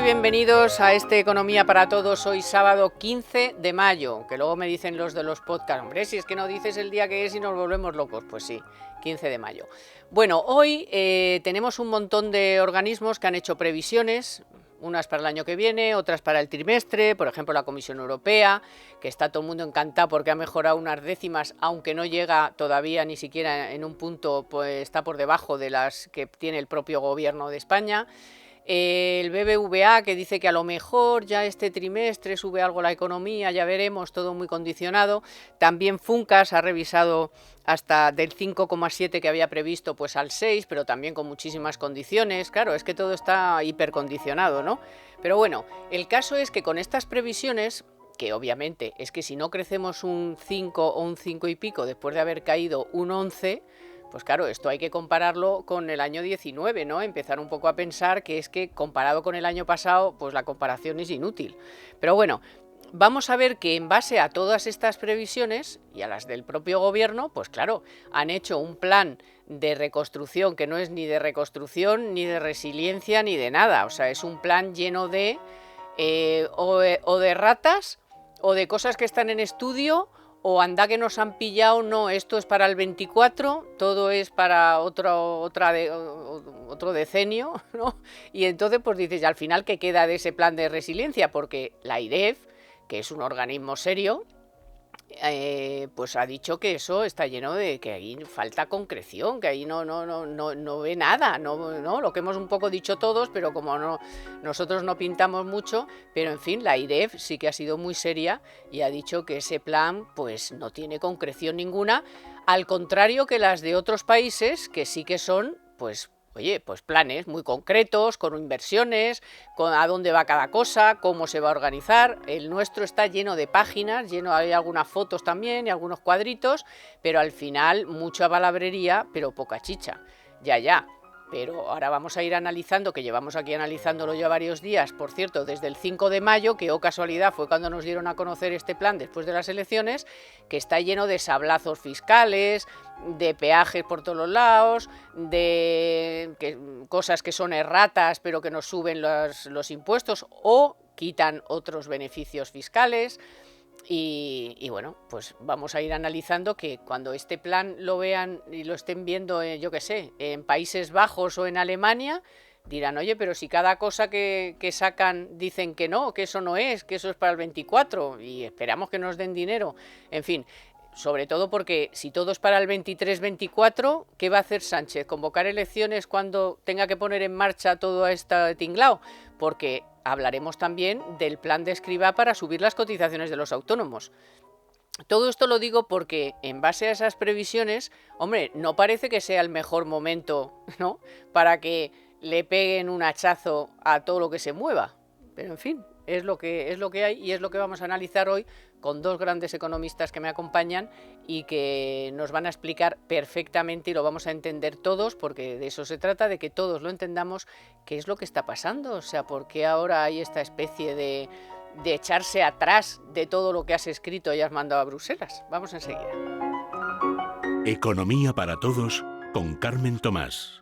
muy bienvenidos a este Economía para Todos. Hoy sábado 15 de mayo, que luego me dicen los de los podcasts, hombre, si es que no dices el día que es y nos volvemos locos. Pues sí, 15 de mayo. Bueno, hoy tenemos un montón de organismos que han hecho previsiones, unas para el año que viene, otras para el trimestre, por ejemplo la Comisión Europea, que está todo el mundo encantado porque ha mejorado unas décimas, aunque no llega todavía ni siquiera en un punto, pues está por debajo de las que tiene el propio gobierno de España. El BBVA, que dice que a lo mejor ya este trimestre sube algo la economía, ya veremos, todo muy condicionado. También Funcas ha revisado hasta del 5,7 que había previsto pues al 6, pero también con muchísimas condiciones. Claro, es que todo está hipercondicionado, ¿no? Pero bueno, el caso es que con estas previsiones, que obviamente es que si no crecemos un 5 o un 5 y pico después de haber caído un 11, pues claro, esto hay que compararlo con el año 19, ¿no? Empezar un poco a pensar que es que comparado con el año pasado, pues la comparación es inútil. Pero bueno, vamos a ver que en base a todas estas previsiones y a las del propio gobierno, pues claro, han hecho un plan de reconstrucción que no es ni de reconstrucción, ni de resiliencia, ni de nada. O sea, es un plan lleno de o de ratas o de cosas que están en estudio, o anda que nos han pillado, no, esto es para el 24, todo es para otro decenio, ¿no? Y entonces pues dices, ¿y al final qué queda de ese plan de resiliencia? Porque la AIREF, que es un organismo serio, pues ha dicho que eso está lleno de que ahí falta concreción, que ahí no ve nada, no, lo que hemos un poco dicho todos, pero como no, nosotros no pintamos mucho, pero en fin, la AIREF sí que ha sido muy seria y ha dicho que ese plan pues no tiene concreción ninguna, al contrario que las de otros países que sí que son pues oye, pues planes muy concretos, con inversiones, con a dónde va cada cosa, cómo se va a organizar. El nuestro está lleno de páginas, hay algunas fotos también y algunos cuadritos, pero al final mucha palabrería, pero poca chicha. Ya. Pero ahora vamos a ir analizando, que llevamos aquí analizándolo ya varios días, por cierto, desde el 5 de mayo, que casualidad fue cuando nos dieron a conocer este plan después de las elecciones, que está lleno de sablazos fiscales, de peajes por todos los lados, de cosas que son erratas pero que nos suben los impuestos o quitan otros beneficios fiscales. Y bueno, pues vamos a ir analizando que cuando este plan lo vean y lo estén viendo, yo qué sé, en Países Bajos o en Alemania, dirán, oye, pero si cada cosa que sacan dicen que no, que eso no es, que eso es para el 24 y esperamos que nos den dinero, en fin. Sobre todo porque si todo es para el 23-24, ¿qué va a hacer Sánchez? ¿Convocar elecciones cuando tenga que poner en marcha todo este tinglao? Porque hablaremos también del plan de Escrivá para subir las cotizaciones de los autónomos. Todo esto lo digo porque en base a esas previsiones, hombre, no parece que sea el mejor momento, ¿no?, para que le peguen un hachazo a todo lo que se mueva. Pero en fin, es lo que hay y es lo que vamos a analizar hoy con dos grandes economistas que me acompañan y que nos van a explicar perfectamente y lo vamos a entender todos, porque de eso se trata, de que todos lo entendamos, qué es lo que está pasando. O sea, ¿por qué ahora hay esta especie de echarse atrás de todo lo que has escrito y has mandado a Bruselas? Vamos enseguida. Economía para Todos con Carmen Tomás.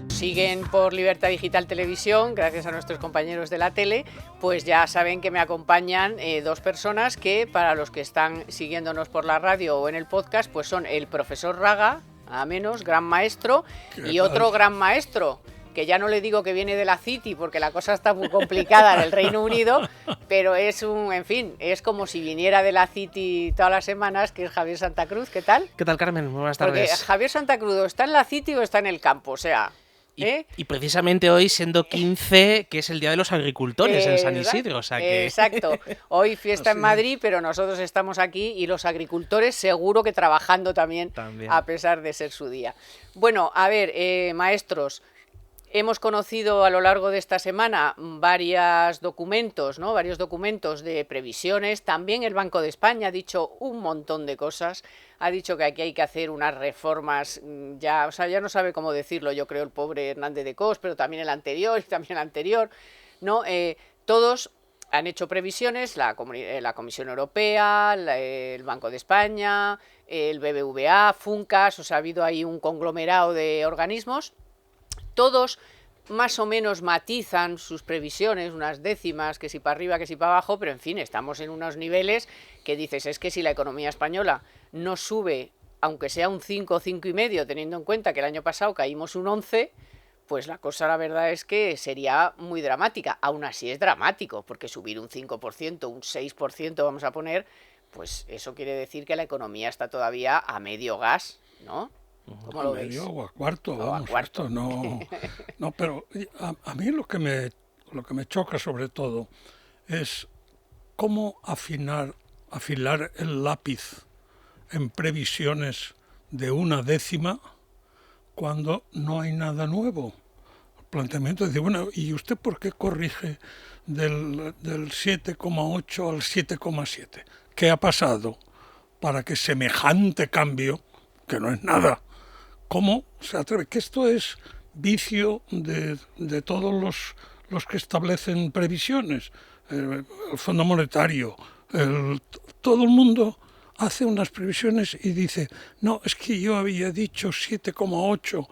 Siguen por Libertad Digital Televisión, gracias a nuestros compañeros de la tele, pues ya saben que me acompañan dos personas que, para los que están siguiéndonos por la radio o en el podcast, pues son el profesor Raga, a menos, gran maestro, y otro gran maestro, que ya no le digo que viene de la City, porque la cosa está muy complicada en el Reino Unido, pero es en fin, es como si viniera de la City todas las semanas, que es Javier Santa Cruz. ¿Qué tal? ¿Qué tal, Carmen? Muy buenas tardes. Porque Javier Santa Cruz o está en la City o está en el campo, o sea... Y precisamente hoy, siendo 15, que es el Día de los Agricultores en San Isidro, o sea que... Exacto, hoy fiesta en Madrid, pero nosotros estamos aquí y los agricultores seguro que trabajando también. A pesar de ser su día. Bueno, a ver, maestros, hemos conocido a lo largo de esta semana varios documentos, ¿no? Varios documentos de previsiones. También el Banco de España ha dicho un montón de cosas. Ha dicho que aquí hay que hacer unas reformas, ya no sabe cómo decirlo, yo creo, el pobre Hernández de Cos, pero también el anterior y también el anterior, ¿no? Todos han hecho previsiones, la Comisión Europea, el Banco de España, el BBVA, Funcas, o sea, ha habido ahí un conglomerado de organismos, todos más o menos matizan sus previsiones, unas décimas, que si para arriba, que si para abajo, pero en fin, estamos en unos niveles que dices, es que si la economía española no sube, aunque sea un 5 o 5,5, teniendo en cuenta que el año pasado caímos un 11, pues la cosa la verdad es que sería muy dramática. Aún así es dramático, porque subir un 5%, un 6% vamos a poner, pues eso quiere decir que la economía está todavía a medio gas, ¿no? ¿Cómo lo veis? Medio o a cuarto, O vamos, a cuarto. esto no, pero a mí lo que me choca sobre todo es cómo afilar el lápiz en previsiones de una décima cuando no hay nada nuevo. El planteamiento de decir, bueno, ¿y usted por qué corrige del 7,8 al 7,7? ¿Qué ha pasado para que semejante cambio, que no es nada, cómo se atreve? Que esto es vicio de todos los que establecen previsiones, el Fondo Monetario, todo el mundo hace unas previsiones y dice, no, es que yo había dicho 7,8,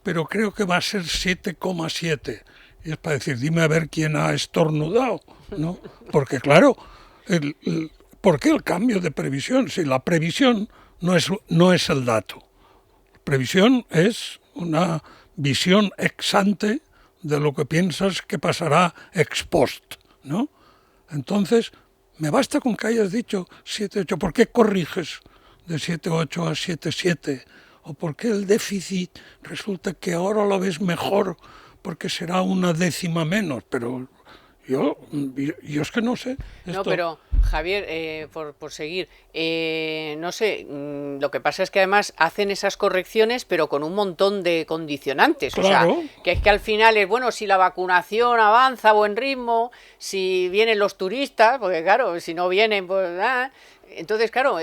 pero creo que va a ser 7,7. Y es para decir, dime a ver quién ha estornudado, ¿no? Porque claro, ¿por qué el cambio de previsión? Si la previsión no es el dato. Previsión es una visión ex ante de lo que piensas que pasará ex post, ¿no? Entonces, me basta con que hayas dicho 7,8. ¿Por qué corriges de 7,8 a 7,7? ¿O por qué el déficit resulta que ahora lo ves mejor porque será una décima menos? Pero yo es que no sé. No, pero Javier, por seguir, no sé, lo que pasa es que además hacen esas correcciones pero con un montón de condicionantes, Claro. O sea, que es que al final es, bueno, si la vacunación avanza a buen ritmo, si vienen los turistas, porque claro, si no vienen, pues entonces claro,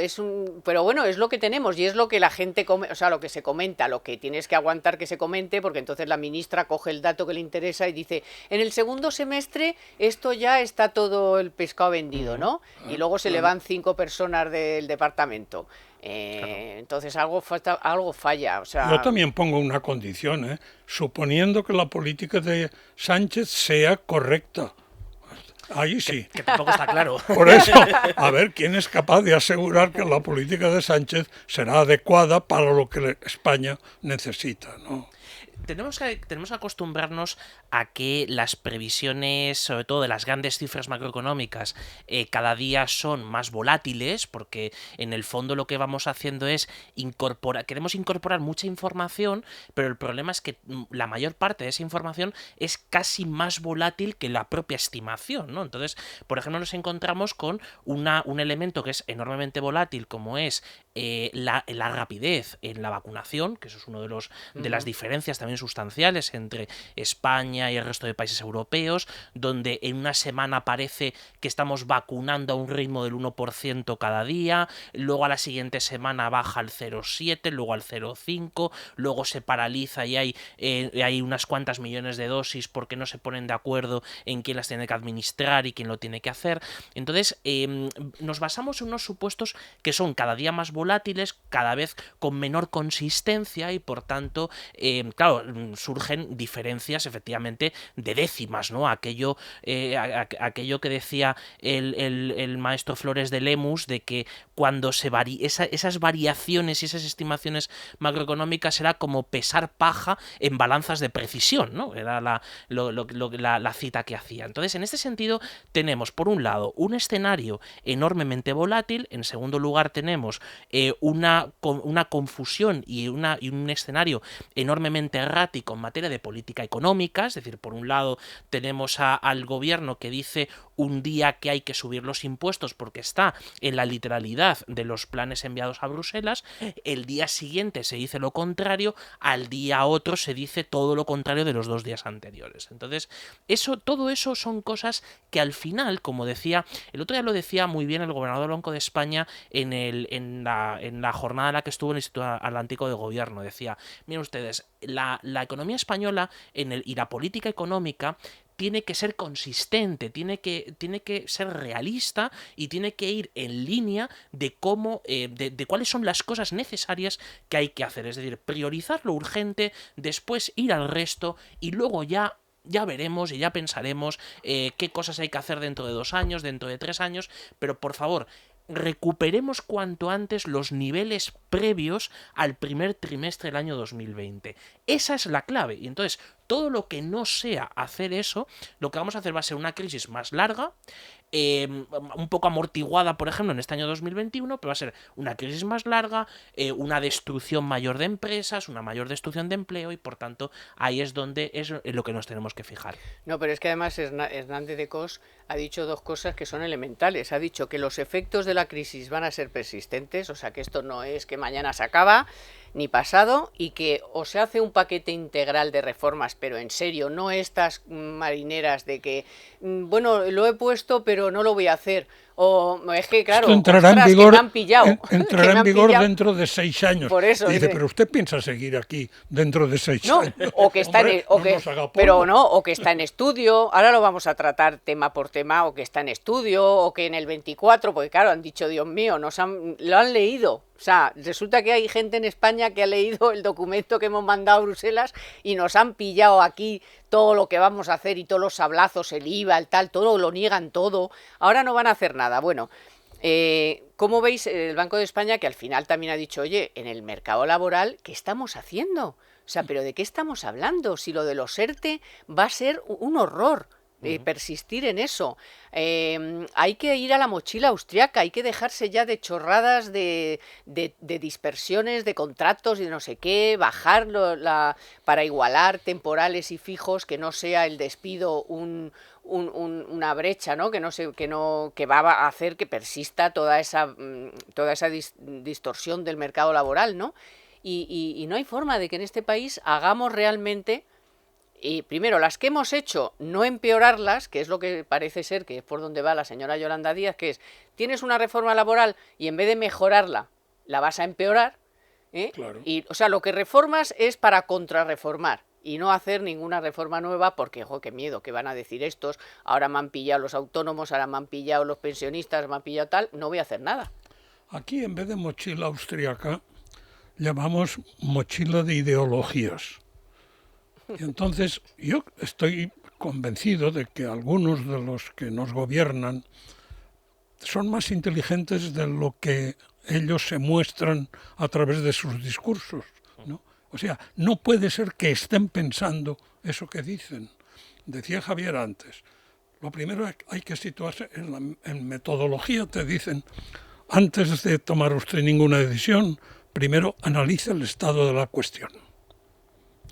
pero bueno, es lo que tenemos y es lo que la gente o sea, lo que se comenta, lo que tienes que aguantar que se comente, porque entonces la ministra coge el dato que le interesa y dice, en el segundo semestre esto ya está todo el pescado vendido, ¿no? Y luego se le van 5 personas del departamento. Entonces algo falla, o sea... Yo también pongo una condición, suponiendo que la política de Sánchez sea correcta. Ahí sí. Que tampoco está claro. Por eso, a ver quién es capaz de asegurar que la política de Sánchez será adecuada para lo que España necesita, ¿no? Tenemos que acostumbrarnos a que las previsiones, sobre todo de las grandes cifras macroeconómicas, cada día son más volátiles, porque en el fondo lo que vamos haciendo es queremos incorporar mucha información, pero el problema es que la mayor parte de esa información es casi más volátil que la propia estimación, ¿no? Entonces, por ejemplo, nos encontramos con un elemento que es enormemente volátil, como es la rapidez en la vacunación, que eso es uno de las diferencias también sustanciales entre España y el resto de países europeos, donde en una semana parece que estamos vacunando a un ritmo del 1% cada día, luego a la siguiente semana baja al 0,7, luego al 0,5, luego se paraliza y hay unas cuantas millones de dosis porque no se ponen de acuerdo en quién las tiene que administrar y quién lo tiene que hacer. Entonces, nos basamos en unos supuestos que son cada día más volátiles, cada vez con menor consistencia y por tanto, claro, surgen diferencias efectivamente de décimas, ¿no? Aquello que decía el maestro Flores de Lemus, de que cuando esas variaciones y esas estimaciones macroeconómicas era como pesar paja en balanzas de precisión, ¿no? Era la cita que hacía. Entonces, en este sentido, tenemos, por un lado, un escenario enormemente volátil, en segundo lugar tenemos una confusión y un escenario enormemente errático en materia de política económica, es decir, por un lado tenemos al gobierno que dice un día que hay que subir los impuestos porque está en la literalidad de los planes enviados a Bruselas, el día siguiente se dice lo contrario, al día otro se dice todo lo contrario de los 2 días anteriores. Entonces, todo eso son cosas que al final, como decía, el otro día lo decía muy bien el gobernador del Banco de España en la jornada en la que estuvo en el Instituto Atlántico de Gobierno, decía, miren ustedes, la economía española y la política económica tiene que ser consistente, tiene que ser realista y tiene que ir en línea de cómo, de cuáles son las cosas necesarias que hay que hacer. Es decir, priorizar lo urgente, después ir al resto y luego ya veremos y ya pensaremos qué cosas hay que hacer dentro de 2 años, dentro de 3 años, pero por favor, recuperemos cuanto antes los niveles previos al primer trimestre del año 2020. Esa es la clave. Y entonces, todo lo que no sea hacer eso, lo que vamos a hacer va a ser una crisis más larga, un poco amortiguada, por ejemplo, en este año 2021, pero va a ser una crisis más larga, una destrucción mayor de empresas, una mayor destrucción de empleo, y por tanto, ahí es donde es lo que nos tenemos que fijar. No, pero es que además Hernández de Cos ha dicho 2 cosas que son elementales. Ha dicho que los efectos de la crisis van a ser persistentes, o sea que esto no es que mañana se acaba, ni pasado, y que o se hace un paquete integral de reformas, pero en serio, no estas marineras de que, bueno, lo he puesto, pero no lo voy a hacer. O es que, claro, esto entrará ostras, en vigor, que me han pillado. entrará en vigor dentro de 6 años. Por eso, dice, pero usted piensa seguir aquí dentro de 6 no, años. o que está Hombre, en, o no que, nos haga polvo. pero no, o que está en estudio. Ahora lo vamos a tratar tema por tema, o que está en estudio, o que en el 24, porque claro, han dicho, Dios mío, lo han leído. O sea, resulta que hay gente en España que ha leído el documento que hemos mandado a Bruselas y nos han pillado aquí todo lo que vamos a hacer y todos los sablazos, el IVA, el tal, todo lo niegan todo. Ahora no van a hacer nada. Bueno, ¿cómo veis el Banco de España, que al final también ha dicho, oye, en el mercado laboral, ¿qué estamos haciendo? O sea, ¿pero de qué estamos hablando? Si lo de los ERTE va a ser un horror. Persistir en eso. Hay que ir a la mochila austriaca, hay que dejarse ya de chorradas de dispersiones, de contratos y de no sé qué, bajar para igualar temporales y fijos, que no sea el despido una brecha, ¿no? Que va a hacer que persista toda esa distorsión del mercado laboral, ¿no? Y no hay forma de que en este país hagamos realmente. Y primero, las que hemos hecho, no empeorarlas, que es lo que parece ser que es por donde va la señora Yolanda Díaz, que es, tienes una reforma laboral y en vez de mejorarla, la vas a empeorar, ¿eh? Claro. Y, o sea, lo que reformas es para contrarreformar y no hacer ninguna reforma nueva, porque, qué miedo, que van a decir estos, ahora me han pillado los autónomos, ahora me han pillado los pensionistas, me han pillado tal, no voy a hacer nada. Aquí, en vez de mochila austriaca, llamamos mochila de ideologías. Y entonces yo estoy convencido de que algunos de los que nos gobiernan son más inteligentes de lo que ellos se muestran a través de sus discursos, ¿no? O sea, no puede ser que estén pensando eso que dicen. Decía Javier antes, lo primero hay que situarse en metodología. Te dicen, antes de tomar usted ninguna decisión, primero analice el estado de la cuestión.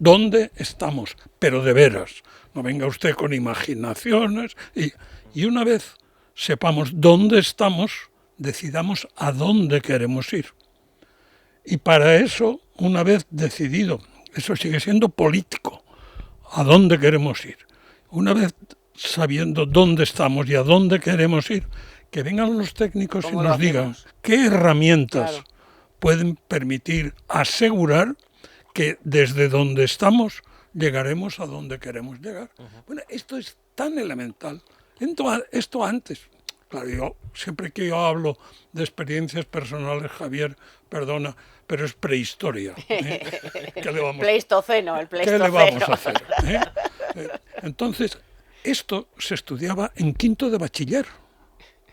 ¿Dónde estamos? Pero de veras, no venga usted con imaginaciones. Y una vez sepamos dónde estamos, decidamos a dónde queremos ir. Y para eso, una vez decidido, eso sigue siendo político, a dónde queremos ir. Una vez sabiendo dónde estamos y a dónde queremos ir, que vengan los técnicos y nos digan qué herramientas pueden permitir asegurar que desde donde estamos llegaremos a donde queremos llegar. Bueno, esto es tan elemental. Esto antes, claro, siempre que yo hablo de experiencias personales, Javier, perdona, pero es prehistoria. ¿Qué le vamos, Pleistoceno, el Pleistoceno. ¿Qué le vamos a hacer? Entonces, esto se estudiaba en quinto de bachiller.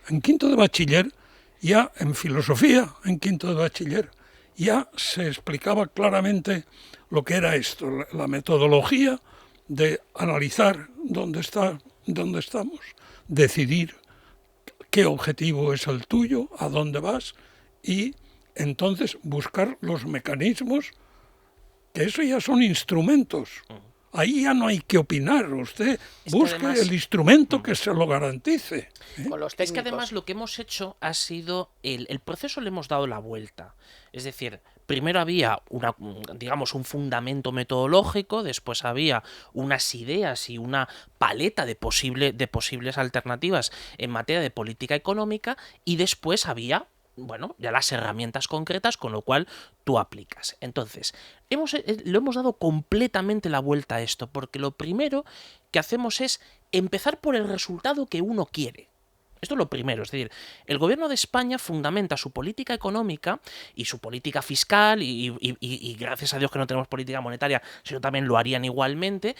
En quinto de bachiller, ya en filosofía, en quinto de bachiller, ya se explicaba claramente lo que era esto, la metodología de analizar dónde estamos, decidir qué objetivo es el tuyo, a dónde vas, y entonces buscar los mecanismos, que eso ya son instrumentos. Ahí ya no hay que opinar, usted busque además el instrumento que se lo garantice. Con los es que además lo que hemos hecho ha sido, el proceso le hemos dado la vuelta. Es decir, primero había un fundamento metodológico, después había unas ideas y una paleta de posibles alternativas en materia de política económica, y después había ya las herramientas concretas con lo cual tú aplicas. Entonces, lo hemos dado completamente la vuelta a esto, porque lo primero que hacemos es empezar por el resultado que uno quiere. Esto es lo primero, es decir, el gobierno de España fundamenta su política económica y su política fiscal, y gracias a Dios que no tenemos política monetaria, sino también lo harían igualmente,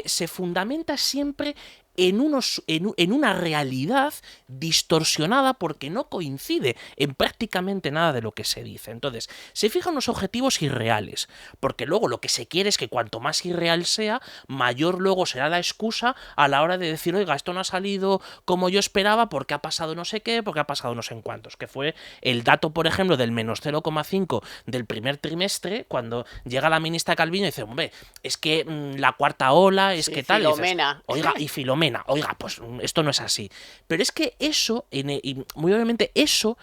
se fundamenta siempre en una realidad distorsionada porque no coincide en prácticamente nada de lo que se dice. Entonces, se fijan unos objetivos irreales, porque luego lo que se quiere es que cuanto más irreal sea, mayor luego será la excusa a la hora de decir, oiga, esto no ha salido como yo esperaba porque ha pasado no sé qué, porque ha pasado no sé en cuántos, que fue el dato, por ejemplo, del menos 0,5 del primer trimestre, cuando llega la ministra Calviño y dice, hombre, es que la cuarta ola, es que tal, Filomena. Y dices, oiga, y Filomena, oiga, pues esto no es así. Pero es que eso, y muy obviamente eso,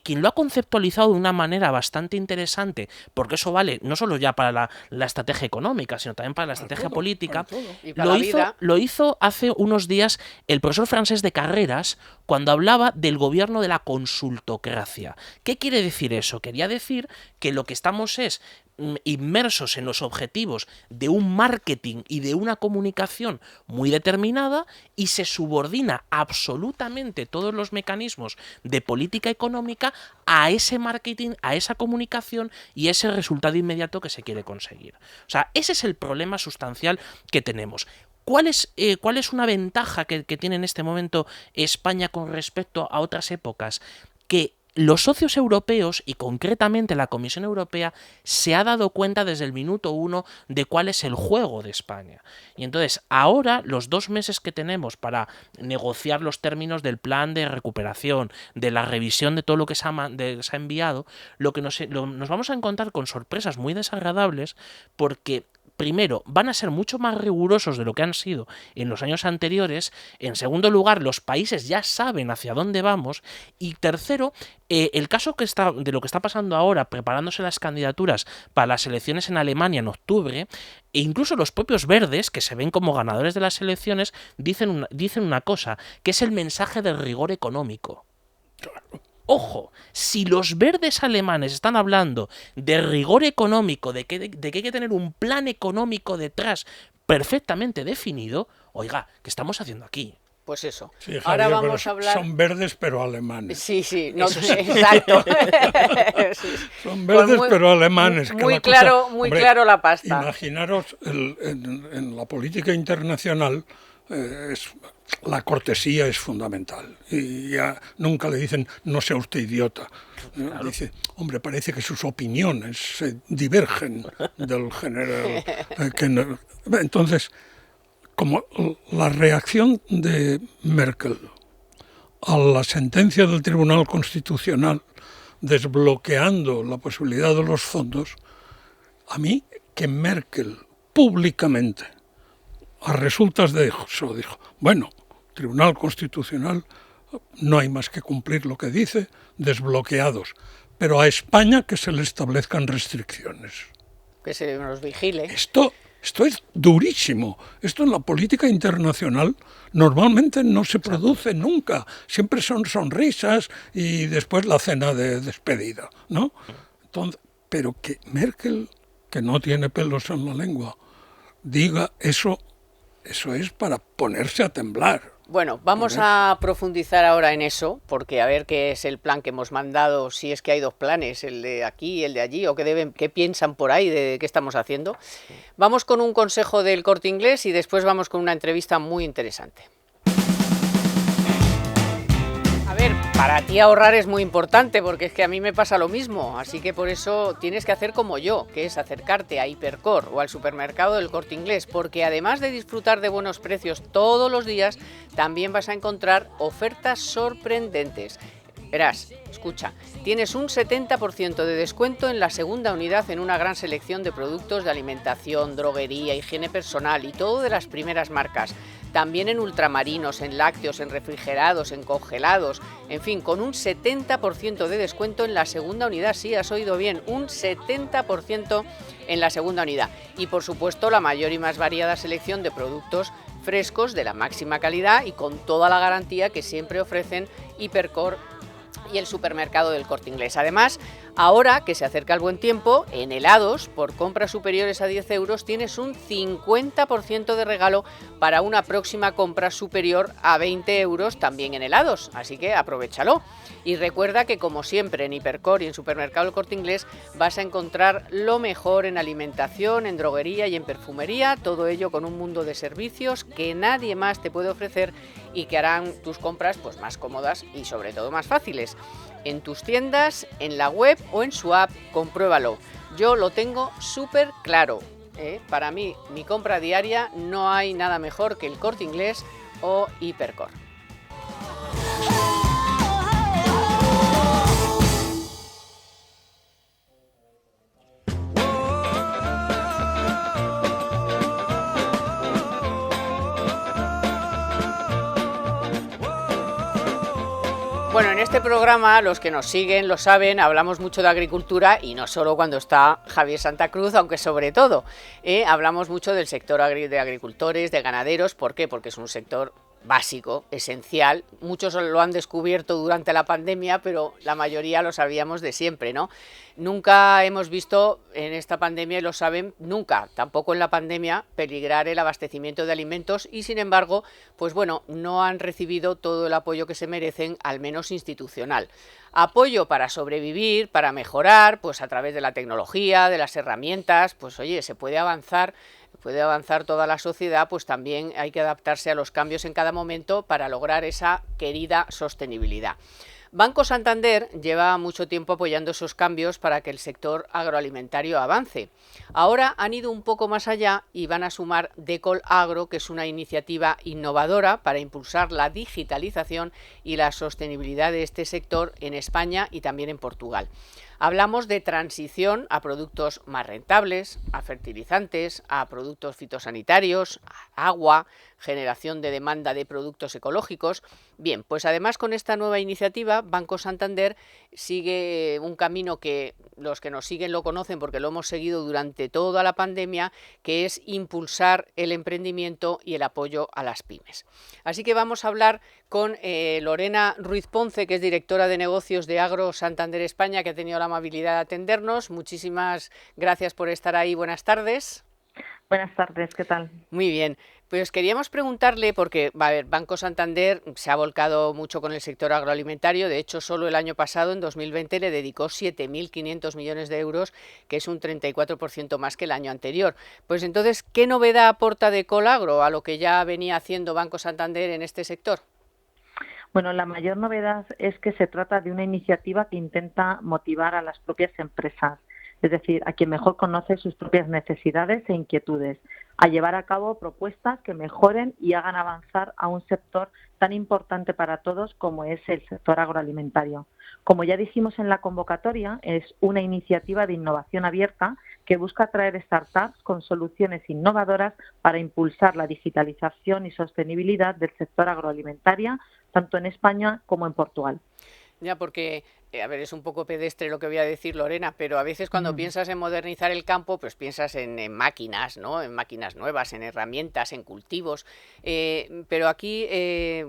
quien lo ha conceptualizado de una manera bastante interesante, porque eso vale no solo ya para la estrategia económica, sino también para la estrategia política, Y para la vida. lo hizo hace unos días el profesor francés de Carreras cuando hablaba del gobierno de la consultocracia. ¿Qué quiere decir eso? Quería decir que lo que estamos es inmersos en los objetivos de un marketing y de una comunicación muy determinada y se subordina absolutamente todos los mecanismos de política económica a ese marketing, a esa comunicación y ese resultado inmediato que se quiere conseguir. O sea, ese es el problema sustancial que tenemos. ¿Cuál es una ventaja que tiene en este momento España con respecto a otras épocas? Que los socios europeos, y concretamente la Comisión Europea, se ha dado cuenta desde el minuto 1 de cuál es el juego de España. Y entonces, ahora, los 2 meses que tenemos para negociar los términos del plan de recuperación, de la revisión de todo lo que se ha enviado, lo que nos vamos a encontrar con sorpresas muy desagradables, porque primero, van a ser mucho más rigurosos de lo que han sido en los años anteriores. En segundo lugar, los países ya saben hacia dónde vamos. Y tercero, el caso de lo que está pasando ahora, preparándose las candidaturas para las elecciones en Alemania en octubre, e incluso los propios verdes, que se ven como ganadores de las elecciones, dicen una cosa, que es el mensaje del rigor económico. Ojo, si los verdes alemanes están hablando de rigor económico, de que hay que tener un plan económico detrás perfectamente definido, oiga, ¿qué estamos haciendo aquí? Pues eso. Sí, Javier, ahora vamos a hablar... Son verdes pero alemanes. Sí, no, exacto. Sí. Son verdes Pues pero alemanes. Muy claro la pasta. Imaginaros, en la política internacional la cortesía es fundamental. Y ya nunca le dicen, no sea usted idiota. Claro. Dice, hombre, parece que sus opiniones se divergen del general. Entonces, como la reacción de Merkel a la sentencia del Tribunal Constitucional desbloqueando la posibilidad de los fondos, a mí que Merkel públicamente, a resultas de eso, dijo, bueno, Tribunal Constitucional, no hay más que cumplir lo que dice, desbloqueados, pero a España que se le establezcan restricciones. Que se nos vigile. Esto es durísimo. Esto en la política internacional normalmente no se produce nunca. Siempre son sonrisas y después la cena de despedida, ¿no? Entonces, pero que Merkel, que no tiene pelos en la lengua, diga eso es para ponerse a temblar. Bueno, vamos a profundizar ahora en eso, porque a ver qué es el plan que hemos mandado, si es que hay 2 planes, el de aquí y el de allí, o qué piensan por ahí de qué estamos haciendo. Vamos con un consejo del Corte Inglés y después vamos con una entrevista muy interesante. A ver, para ti ahorrar es muy importante, porque es que a mí me pasa lo mismo, así que por eso tienes que hacer como yo, que es acercarte a Hipercor o al supermercado del Corte Inglés, porque además de disfrutar de buenos precios todos los días, también vas a encontrar ofertas sorprendentes. Verás, escucha, tienes un 70% de descuento en la segunda unidad en una gran selección de productos de alimentación, droguería, higiene personal y todo de las primeras marcas. También en ultramarinos, en lácteos, en refrigerados, en congelados, en fin, con un 70% de descuento en la segunda unidad. Sí, has oído bien, un 70% en la segunda unidad. Y por supuesto la mayor y más variada selección de productos frescos de la máxima calidad y con toda la garantía que siempre ofrecen Hipercor y el supermercado del Corte Inglés. Además, Ahora que se acerca el buen tiempo, en helados, por compras superiores a 10 euros, tienes un 50% de regalo para una próxima compra superior a 20 euros también en helados, así que aprovéchalo. Y recuerda que, como siempre, en Hipercor y en Supermercado El Corte Inglés vas a encontrar lo mejor en alimentación, en droguería y en perfumería, todo ello con un mundo de servicios que nadie más te puede ofrecer y que harán tus compras pues más cómodas y sobre todo más fáciles. En tus tiendas, en la web o en su app, compruébalo. Yo lo tengo súper claro. Para mí, mi compra diaria, no hay nada mejor que El Corte Inglés o Hipercor. Bueno, en este programa, los que nos siguen lo saben, hablamos mucho de agricultura y no solo cuando está Javier Santa Cruz, aunque sobre todo hablamos mucho del sector de agricultores, de ganaderos. ¿Por qué? Porque es un sector básico, esencial. Muchos lo han descubierto durante la pandemia, pero la mayoría lo sabíamos de siempre, ¿no? Nunca hemos visto en esta pandemia, y lo saben, nunca, tampoco en la pandemia, peligrar el abastecimiento de alimentos y, sin embargo, pues bueno, no han recibido todo el apoyo que se merecen, al menos institucional. Apoyo para sobrevivir, para mejorar, pues a través de la tecnología, de las herramientas, pues oye, se puede avanzar toda la sociedad, pues también hay que adaptarse a los cambios en cada momento para lograr esa querida sostenibilidad. Banco Santander lleva mucho tiempo apoyando esos cambios para que el sector agroalimentario avance. Ahora han ido un poco más allá y van a sumar Decol Agro, que es una iniciativa innovadora para impulsar la digitalización y la sostenibilidad de este sector en España y también en Portugal. Hablamos de transición a productos más rentables, a fertilizantes, a productos fitosanitarios, a agua, generación de demanda de productos ecológicos. Bien, pues además con esta nueva iniciativa, Banco Santander sigue un camino que los que nos siguen lo conocen porque lo hemos seguido durante toda la pandemia, que es impulsar el emprendimiento y el apoyo a las pymes. Así que vamos a hablar con Lorena Ruiz Ponce, que es directora de negocios de Agro Santander España, que ha tenido la amabilidad de atendernos. Muchísimas gracias por estar ahí. Buenas tardes. Buenas tardes, ¿qué tal? Muy bien. Pues queríamos preguntarle, porque Banco Santander se ha volcado mucho con el sector agroalimentario. De hecho, solo el año pasado, en 2020, le dedicó 7.500 millones de euros, que es un 34% más que el año anterior. Pues entonces, ¿qué novedad aporta Decol Agro a lo que ya venía haciendo Banco Santander en este sector? Bueno, la mayor novedad es que se trata de una iniciativa que intenta motivar a las propias empresas, es decir, a quien mejor conoce sus propias necesidades e inquietudes, a llevar a cabo propuestas que mejoren y hagan avanzar a un sector tan importante para todos como es el sector agroalimentario. Como ya dijimos en la convocatoria, es una iniciativa de innovación abierta que busca atraer startups con soluciones innovadoras para impulsar la digitalización y sostenibilidad del sector agroalimentario, tanto en España como en Portugal. Ya, porque, es un poco pedestre lo que voy a decir, Lorena, pero a veces cuando piensas en modernizar el campo, pues piensas en máquinas, ¿no? En máquinas nuevas, en herramientas, en cultivos, pero aquí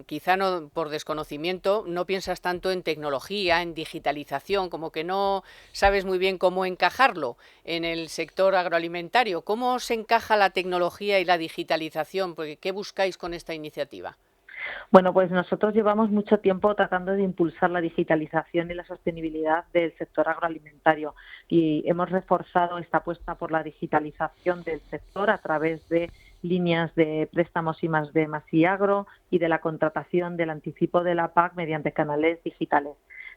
quizá no por desconocimiento no piensas tanto en tecnología, en digitalización, como que no sabes muy bien cómo encajarlo en el sector agroalimentario. ¿Cómo se encaja la tecnología y la digitalización? Porque, ¿qué buscáis con esta iniciativa? Bueno, pues nosotros llevamos mucho tiempo tratando de impulsar la digitalización y la sostenibilidad del sector agroalimentario y hemos reforzado esta apuesta por la digitalización del sector a través de líneas de préstamos I+D+I Agro y de la contratación del anticipo de la PAC mediante canales digitales.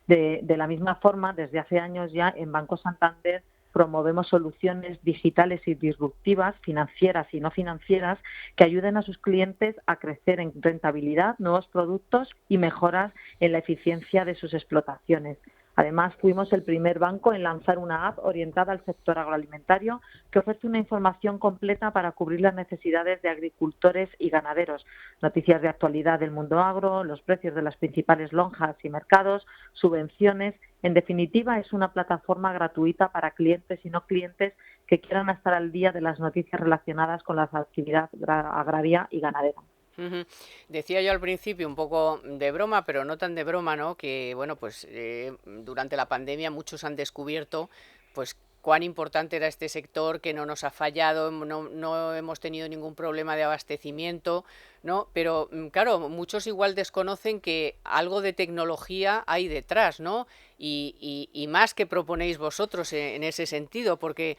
De la misma forma, desde hace años ya en Banco Santander promovemos soluciones digitales y disruptivas, financieras y no financieras, que ayuden a sus clientes a crecer en rentabilidad, nuevos productos y mejoras en la eficiencia de sus explotaciones. Además, fuimos el primer banco en lanzar una app orientada al sector agroalimentario que ofrece una información completa para cubrir las necesidades de agricultores y ganaderos, noticias de actualidad del mundo agro, los precios de las principales lonjas y mercados, subvenciones. En definitiva, es una plataforma gratuita para clientes y no clientes que quieran estar al día de las noticias relacionadas con la actividad agraria y ganadera. Ujú. Decía yo al principio, un poco de broma, pero no tan de broma, ¿no? Que, bueno, pues durante la pandemia muchos han descubierto, pues, cuán importante era este sector, que no nos ha fallado, no hemos tenido ningún problema de abastecimiento, ¿no? Pero, claro, muchos igual desconocen que algo de tecnología hay detrás, ¿no? Y más que proponéis vosotros en ese sentido, porque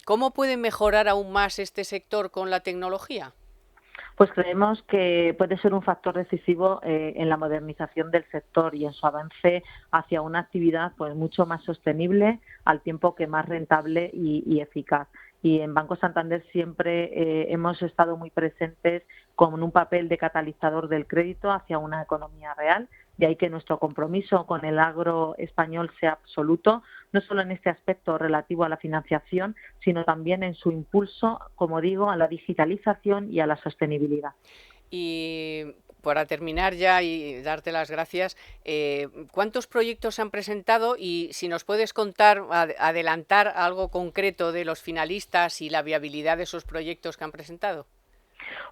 ¿cómo puede mejorar aún más este sector con la tecnología? Pues creemos que puede ser un factor decisivo en la modernización del sector y en su avance hacia una actividad pues mucho más sostenible, al tiempo que más rentable y eficaz. Y en Banco Santander siempre hemos estado muy presentes con un papel de catalizador del crédito hacia una economía real. De ahí que nuestro compromiso con el agro español sea absoluto, no solo en este aspecto relativo a la financiación, sino también en su impulso, como digo, a la digitalización y a la sostenibilidad. Y para terminar ya y darte las gracias, ¿cuántos proyectos se han presentado? Y si nos puedes contar, adelantar algo concreto de los finalistas y la viabilidad de esos proyectos que han presentado.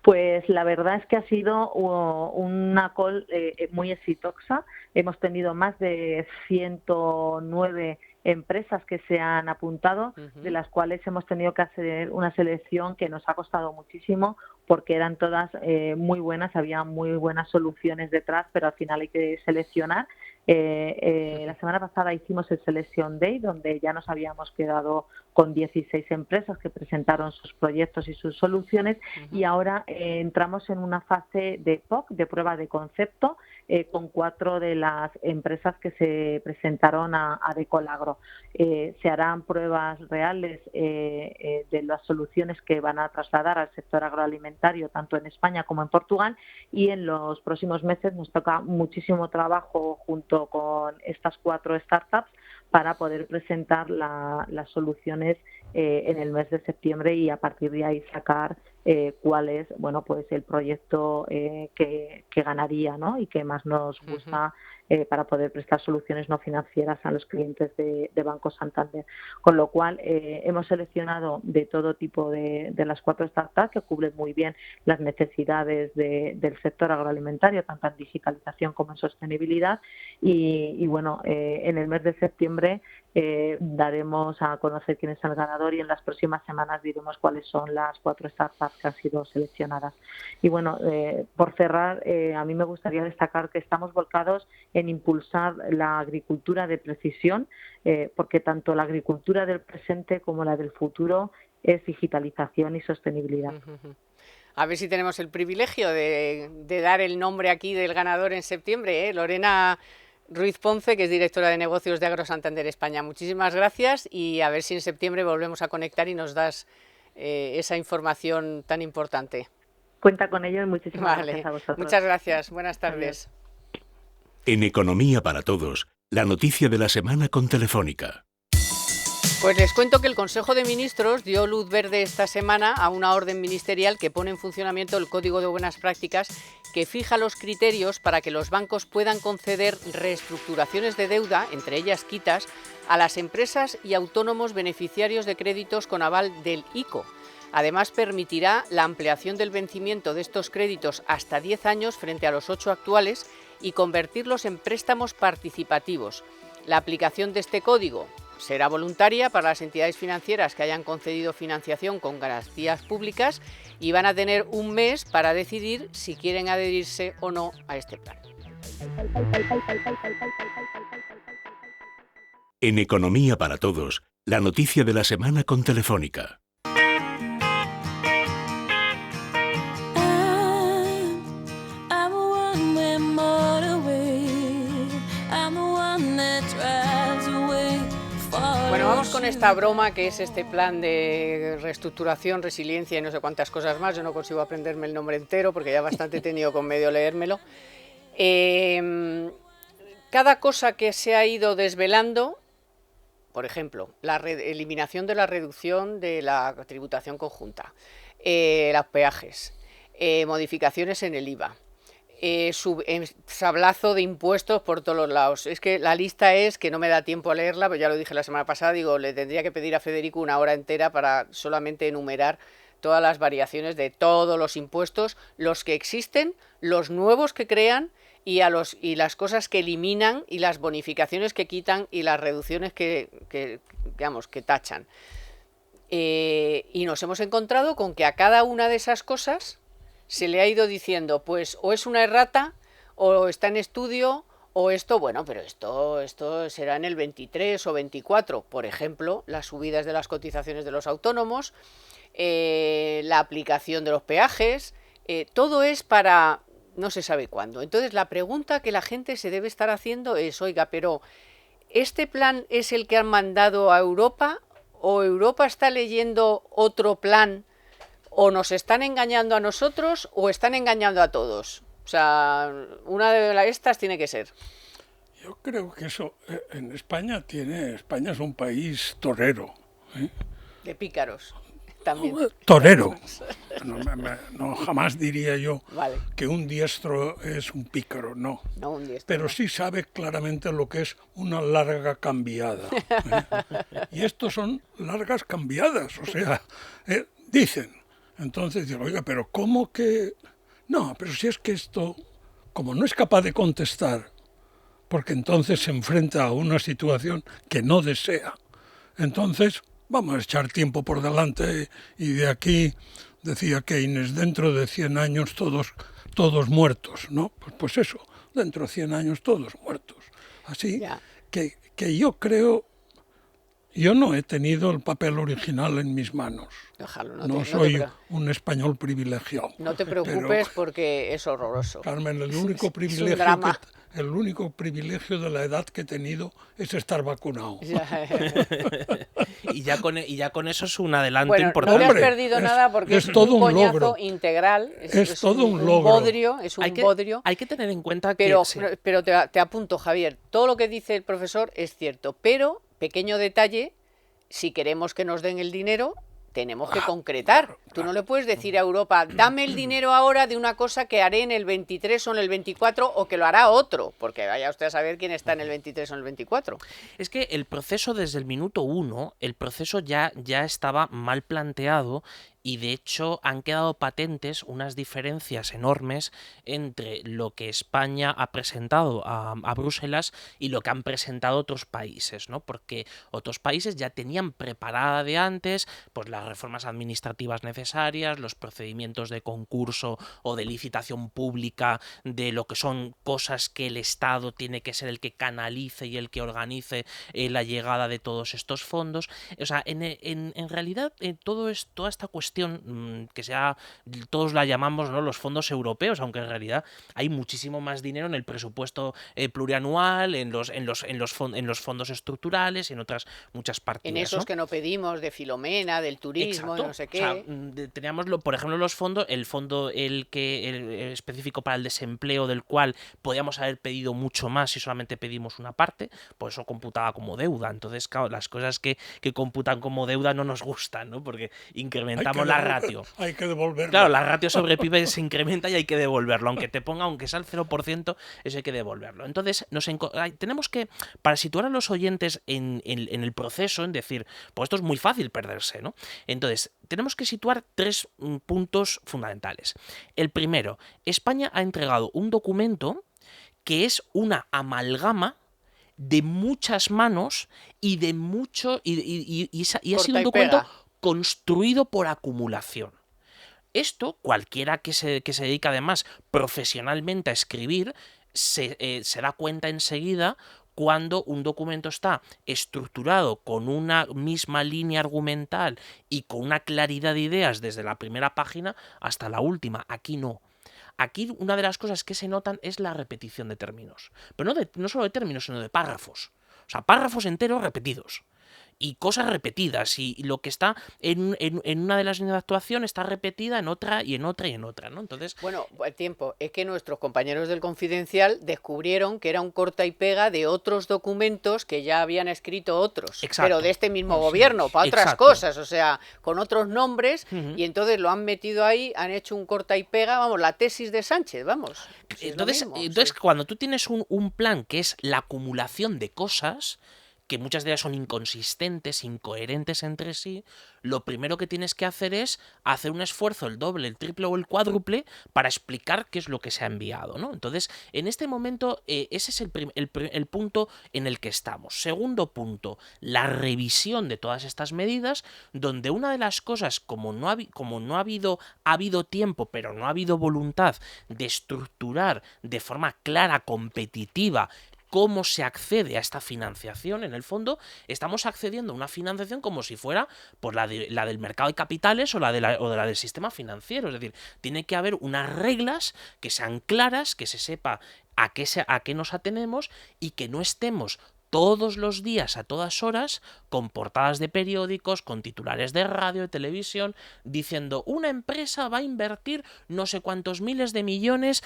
Pues la verdad es que ha sido una call muy exitosa. Hemos tenido más de 109 empresas que se han apuntado, de Ujú. las cuales hemos tenido que hacer una selección que nos ha costado muchísimo, porque eran todas muy buenas, había muy buenas soluciones detrás, pero al final hay que seleccionar. La semana pasada hicimos el Selection Day, donde ya nos habíamos quedado con 16 empresas que presentaron sus proyectos y sus soluciones, y Ujú. ahora entramos en una fase de POC, de prueba de concepto, con 4 de las empresas que se presentaron a Decolagro. Se harán pruebas reales de las soluciones que van a trasladar al sector agroalimentario, tanto en España como en Portugal, y en los próximos meses nos toca muchísimo trabajo junto con estas 4 startups para poder presentar las soluciones en el mes de septiembre, y a partir de ahí sacar cuál es, bueno, pues el proyecto que ganaría, ¿no? Y que más nos Ujú. gusta para poder prestar soluciones no financieras a los clientes de Banco Santander. Con lo cual hemos seleccionado de todo tipo de las 4 startups, que cubren muy bien las necesidades del sector agroalimentario, tanto en digitalización como en sostenibilidad, y bueno, en el mes de septiembre daremos a conocer quién es el ganador, y en las próximas semanas diremos cuáles son las 4 startups que han sido seleccionadas. Y bueno, por cerrar, a mí me gustaría destacar que estamos volcados en impulsar la agricultura de precisión, porque tanto la agricultura del presente como la del futuro es digitalización y sostenibilidad. Ujú. A ver si tenemos el privilegio de dar el nombre aquí del ganador en septiembre, ¿eh? Lorena Ruiz Ponce, que es directora de negocios de Agro Santander España. Muchísimas gracias, y a ver si en septiembre volvemos a conectar y nos das esa información tan importante. Cuenta con ello, y muchísimas gracias Vale, a vosotros. muchas gracias. Buenas Adiós. tardes. En Economía para Todos, la noticia de la semana con Telefónica. Pues les cuento que el Consejo de Ministros dio luz verde esta semana a una orden ministerial que pone en funcionamiento el Código de Buenas Prácticas, que fija los criterios para que los bancos puedan conceder reestructuraciones de deuda, entre ellas quitas, a las empresas y autónomos beneficiarios de créditos con aval del ICO. Además, permitirá la ampliación del vencimiento de estos créditos hasta 10 años frente a los 8 actuales, y convertirlos en préstamos participativos. La aplicación de este código será voluntaria para las entidades financieras que hayan concedido financiación con garantías públicas, y van a tener un mes para decidir si quieren adherirse o no a este plan. En Economía para Todos, la noticia de la semana con Telefónica. Bueno, vamos con esta broma que es este plan de reestructuración, resiliencia y no sé cuántas cosas más. Yo no consigo aprenderme el nombre entero porque ya bastante he tenido con medio leérmelo. Cada cosa que se ha ido desvelando, por ejemplo, la eliminación de la reducción de la tributación conjunta, los peajes, modificaciones en el IVA, sablazo de impuestos por todos los lados. Es que la lista es que no me da tiempo a leerla, pero ya lo dije la semana pasada, digo, le tendría que pedir a Federico una hora entera para solamente enumerar todas las variaciones de todos los impuestos, los que existen, los nuevos que crean y las cosas que eliminan y las bonificaciones que quitan y las reducciones que tachan. Y nos hemos encontrado con que a cada una de esas cosas se le ha ido diciendo, pues o es una errata, o está en estudio, o esto, bueno, pero esto será en el 23 o 24. Por ejemplo, las subidas de las cotizaciones de los autónomos, la aplicación de los peajes, todo es para no se sabe cuándo. Entonces la pregunta que la gente se debe estar haciendo es, oiga, pero ¿este plan es el que han mandado a Europa o Europa está leyendo otro plan o nos están engañando a nosotros o están engañando a todos? O sea, una de estas tiene que ser. Yo creo que eso en España España es un país torero. De pícaros también. Torero. No, jamás diría yo vale. que un diestro es un pícaro, no. No un diestro. Pero sí sabe claramente lo que es una larga cambiada. Y estos son largas cambiadas, o sea, dicen. Entonces digo, oiga, pero ¿cómo que...? No, pero si es que esto, como no es capaz de contestar, porque entonces se enfrenta a una situación que no desea, entonces vamos a echar tiempo por delante y de aquí, decía Keynes, dentro de 100 años todos muertos, ¿no? Pues eso, dentro de 100 años todos muertos. Así que yo creo... Yo no he tenido el papel original en mis manos. Ojalá, no soy un español privilegiado. No te preocupes porque es horroroso. Carmen, el único privilegio de la edad que he tenido es estar vacunado. y ya con eso es un adelante No importante. te has perdido nada porque es todo un coñazo logro. integral. Es todo un logro. Bodrio, es un bodrio. Hay que tener en cuenta que... Pero te apunto, Javier, todo lo que dice el profesor es cierto, pero... Pequeño detalle, si queremos que nos den el dinero, tenemos que concretar. Tú no le puedes decir a Europa, dame el dinero ahora de una cosa que haré en el 23 o en el 24 o que lo hará otro, porque vaya usted a saber quién está en el 23 o en el 24. Es que el proceso desde el minuto 1, el proceso ya estaba mal planteado. Y de hecho han quedado patentes unas diferencias enormes entre lo que España ha presentado a Bruselas y lo que han presentado otros países, ¿no? Porque otros países ya tenían preparada de antes pues las reformas administrativas necesarias, los procedimientos de concurso o de licitación pública, de lo que son cosas que el Estado tiene que ser el que canalice y el que organice la llegada de todos estos fondos. O sea, en realidad toda esta cuestión que todos la llamamos, ¿no?, los fondos europeos, aunque en realidad hay muchísimo más dinero en el presupuesto plurianual, en los fondos estructurales y en otras muchas partidas. En esos, ¿no?, que no pedimos, de Filomena, del turismo, de no sé qué. O sea, teníamos, por ejemplo, el fondo el específico para el desempleo, del cual podíamos haber pedido mucho más si solamente pedimos una parte, pues eso computaba como deuda. Entonces, claro, las cosas que computan como deuda no nos gustan, ¿no? Porque incrementamos la ratio. Hay que devolverlo. Claro, la ratio sobre PIB se incrementa y hay que devolverlo. Aunque sea el 0%, eso hay que devolverlo. Entonces, tenemos que, para situar a los oyentes en el proceso, en decir, pues esto es muy fácil perderse, ¿no? Entonces, tenemos que situar 3 puntos fundamentales. El primero, España ha entregado un documento que es una amalgama de muchas manos y de mucho y ha sido un documento construido por acumulación. Esto, cualquiera que se dedica además profesionalmente a escribir, se da cuenta enseguida cuando un documento está estructurado con una misma línea argumental y con una claridad de ideas desde la primera página hasta la última. Aquí no. Aquí una de las cosas que se notan es la repetición de términos. Pero no solo de términos, sino de párrafos. O sea, párrafos enteros repetidos. Y cosas repetidas, y lo que está en una de las líneas de actuación está repetida en otra y en otra y en otra, ¿no? Entonces, bueno, el tiempo es que nuestros compañeros del Confidencial descubrieron que era un corta y pega de otros documentos que ya habían escrito otros, pero de este mismo gobierno, para otras cosas, o sea, con otros nombres, y entonces lo han metido ahí, han hecho un corta y pega, vamos, la tesis de Sánchez, vamos. Entonces, cuando tú tienes un plan que es la acumulación de cosas, que muchas de ellas son inconsistentes, incoherentes entre sí, lo primero que tienes que hacer es hacer un esfuerzo el doble, el triple o el cuádruple para explicar qué es lo que se ha enviado, ¿no? Entonces, en este momento, ese es el punto en el que estamos. Segundo punto, la revisión de todas estas medidas, donde una de las cosas, como no ha habido tiempo, pero no ha habido voluntad de estructurar de forma clara, competitiva, cómo se accede a esta financiación. En el fondo, estamos accediendo a una financiación como si fuera por la del mercado de capitales o la del sistema financiero. Es decir, tiene que haber unas reglas que sean claras, que se sepa a qué nos atenemos y que no estemos todos los días, a todas horas, con portadas de periódicos, con titulares de radio, de televisión, diciendo una empresa va a invertir no sé cuántos miles de millones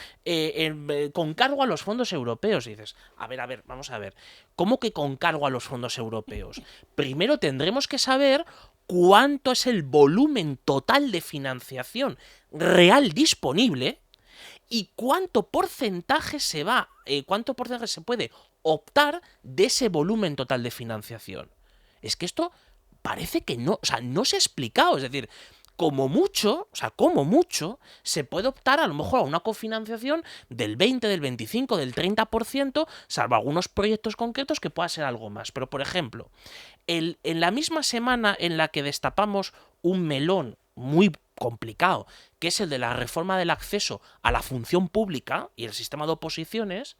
con cargo a los fondos europeos. Y dices, a ver, vamos a ver, ¿cómo que con cargo a los fondos europeos? Primero tendremos que saber cuánto es el volumen total de financiación real disponible y cuánto porcentaje se puede optar de ese volumen total de financiación. Es que esto parece que no, o sea, no se ha explicado. Es decir, como mucho, se puede optar a lo mejor a una cofinanciación del 20, del 25, del 30%, salvo algunos proyectos concretos que pueda ser algo más. Pero, por ejemplo, en la misma semana en la que destapamos un melón muy complicado, que es el de la reforma del acceso a la función pública y el sistema de oposiciones,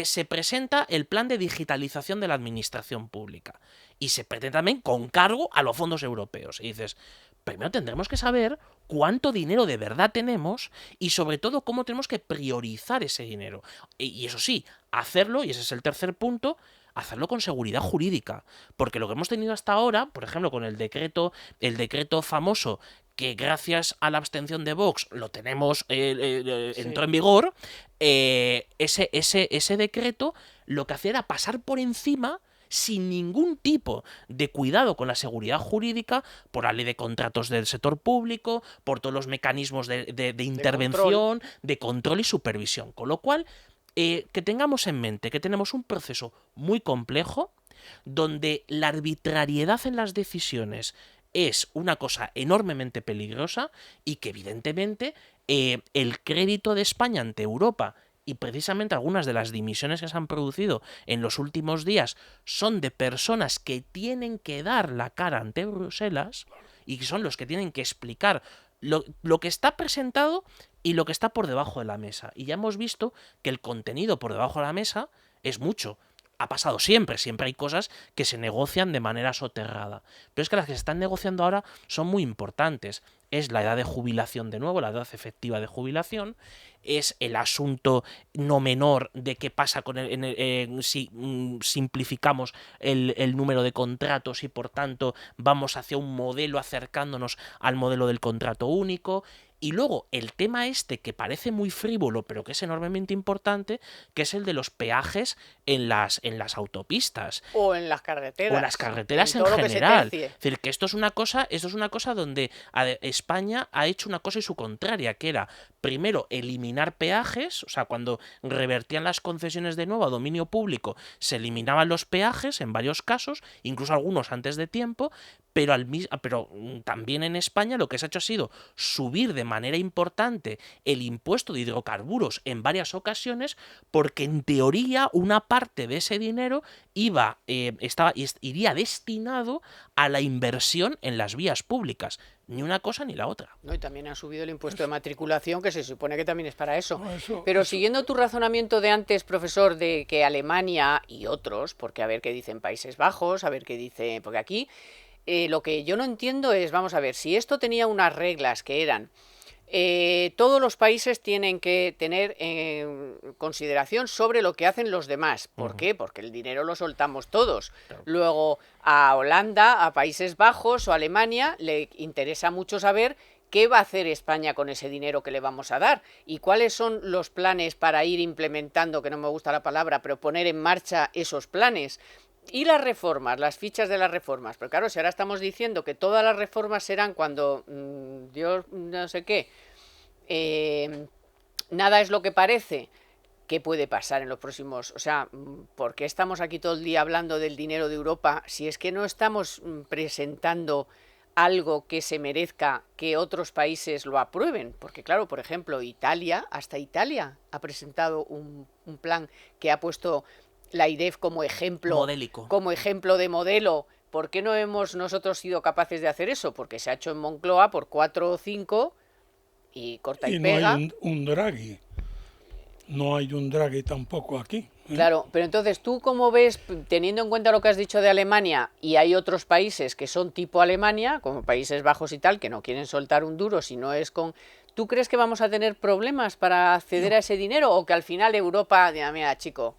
se presenta el plan de digitalización de la administración pública y se pretende también con cargo a los fondos europeos. Y dices, primero tendremos que saber cuánto dinero de verdad tenemos y sobre todo cómo tenemos que priorizar ese dinero. Y eso sí, hacerlo, y ese es el tercer punto, hacerlo con seguridad jurídica, porque lo que hemos tenido hasta ahora, por ejemplo, con el decreto famoso que gracias a la abstención de Vox lo tenemos, entró en vigor, ese decreto lo que hacía era pasar por encima sin ningún tipo de cuidado con la seguridad jurídica, por la ley de contratos del sector público, por todos los mecanismos de intervención, de control y supervisión. Con lo cual, que tengamos en mente que tenemos un proceso muy complejo, donde la arbitrariedad en las decisiones es una cosa enormemente peligrosa y que evidentemente el crédito de España ante Europa y precisamente algunas de las dimisiones que se han producido en los últimos días son de personas que tienen que dar la cara ante Bruselas y que son los que tienen que explicar lo que está presentado y lo que está por debajo de la mesa. Y ya hemos visto que el contenido por debajo de la mesa es mucho. Ha pasado siempre hay cosas que se negocian de manera soterrada. Pero es que las que se están negociando ahora son muy importantes. Es la edad de jubilación de nuevo, la edad efectiva de jubilación, es el asunto no menor de qué pasa con si simplificamos el número de contratos y por tanto vamos hacia un modelo acercándonos al modelo del contrato único. Y luego el tema que parece muy frívolo, pero que es enormemente importante, que es el de los peajes en las autopistas. O en las carreteras. O en las carreteras en general. Es decir, que esto es una cosa donde España ha hecho una cosa y su contraria, que era, primero, eliminar peajes, o sea, cuando revertían las concesiones de nuevo a dominio público, se eliminaban los peajes en varios casos, incluso algunos antes de tiempo, pero también en España lo que se ha hecho ha sido subir de manera importante el impuesto de hidrocarburos en varias ocasiones, porque en teoría una parte de ese dinero iría destinado a la inversión en las vías públicas. Ni una cosa ni la otra. No, y también han subido el impuesto de matriculación, que se supone que también es para eso. Pero siguiendo tu razonamiento de antes, profesor, de que Alemania y otros, porque a ver qué dicen Países Bajos, a ver qué dice, porque aquí lo que yo no entiendo es, vamos a ver, si esto tenía unas reglas que eran, todos los países tienen que tener consideración sobre lo que hacen los demás. ¿Por qué? Porque el dinero lo soltamos todos. Claro. Luego a Holanda, a Países Bajos o a Alemania le interesa mucho saber qué va a hacer España con ese dinero que le vamos a dar y cuáles son los planes para ir implementando, que no me gusta la palabra, pero poner en marcha esos planes. Y las reformas, las fichas de las reformas. Pero claro, si ahora estamos diciendo que todas las reformas serán cuando Dios no sé qué, nada es lo que parece, ¿qué puede pasar en los próximos? O sea, ¿por qué estamos aquí todo el día hablando del dinero de Europa si es que no estamos presentando algo que se merezca que otros países lo aprueben? Porque claro, por ejemplo, hasta Italia ha presentado un plan que ha puesto la IREF como ejemplo, modélico, como ejemplo de modelo. ¿Por qué no hemos nosotros sido capaces de hacer eso? Porque se ha hecho en Moncloa por 4 o 5 y corta y pega. No hay un Draghi. No hay un Draghi tampoco aquí. Claro, pero entonces tú cómo ves, teniendo en cuenta lo que has dicho de Alemania, y hay otros países que son tipo Alemania, como Países Bajos y tal, que no quieren soltar un duro si no es con... ¿Tú crees que vamos a tener problemas para acceder a ese dinero o que al final Europa diga, mira, chico,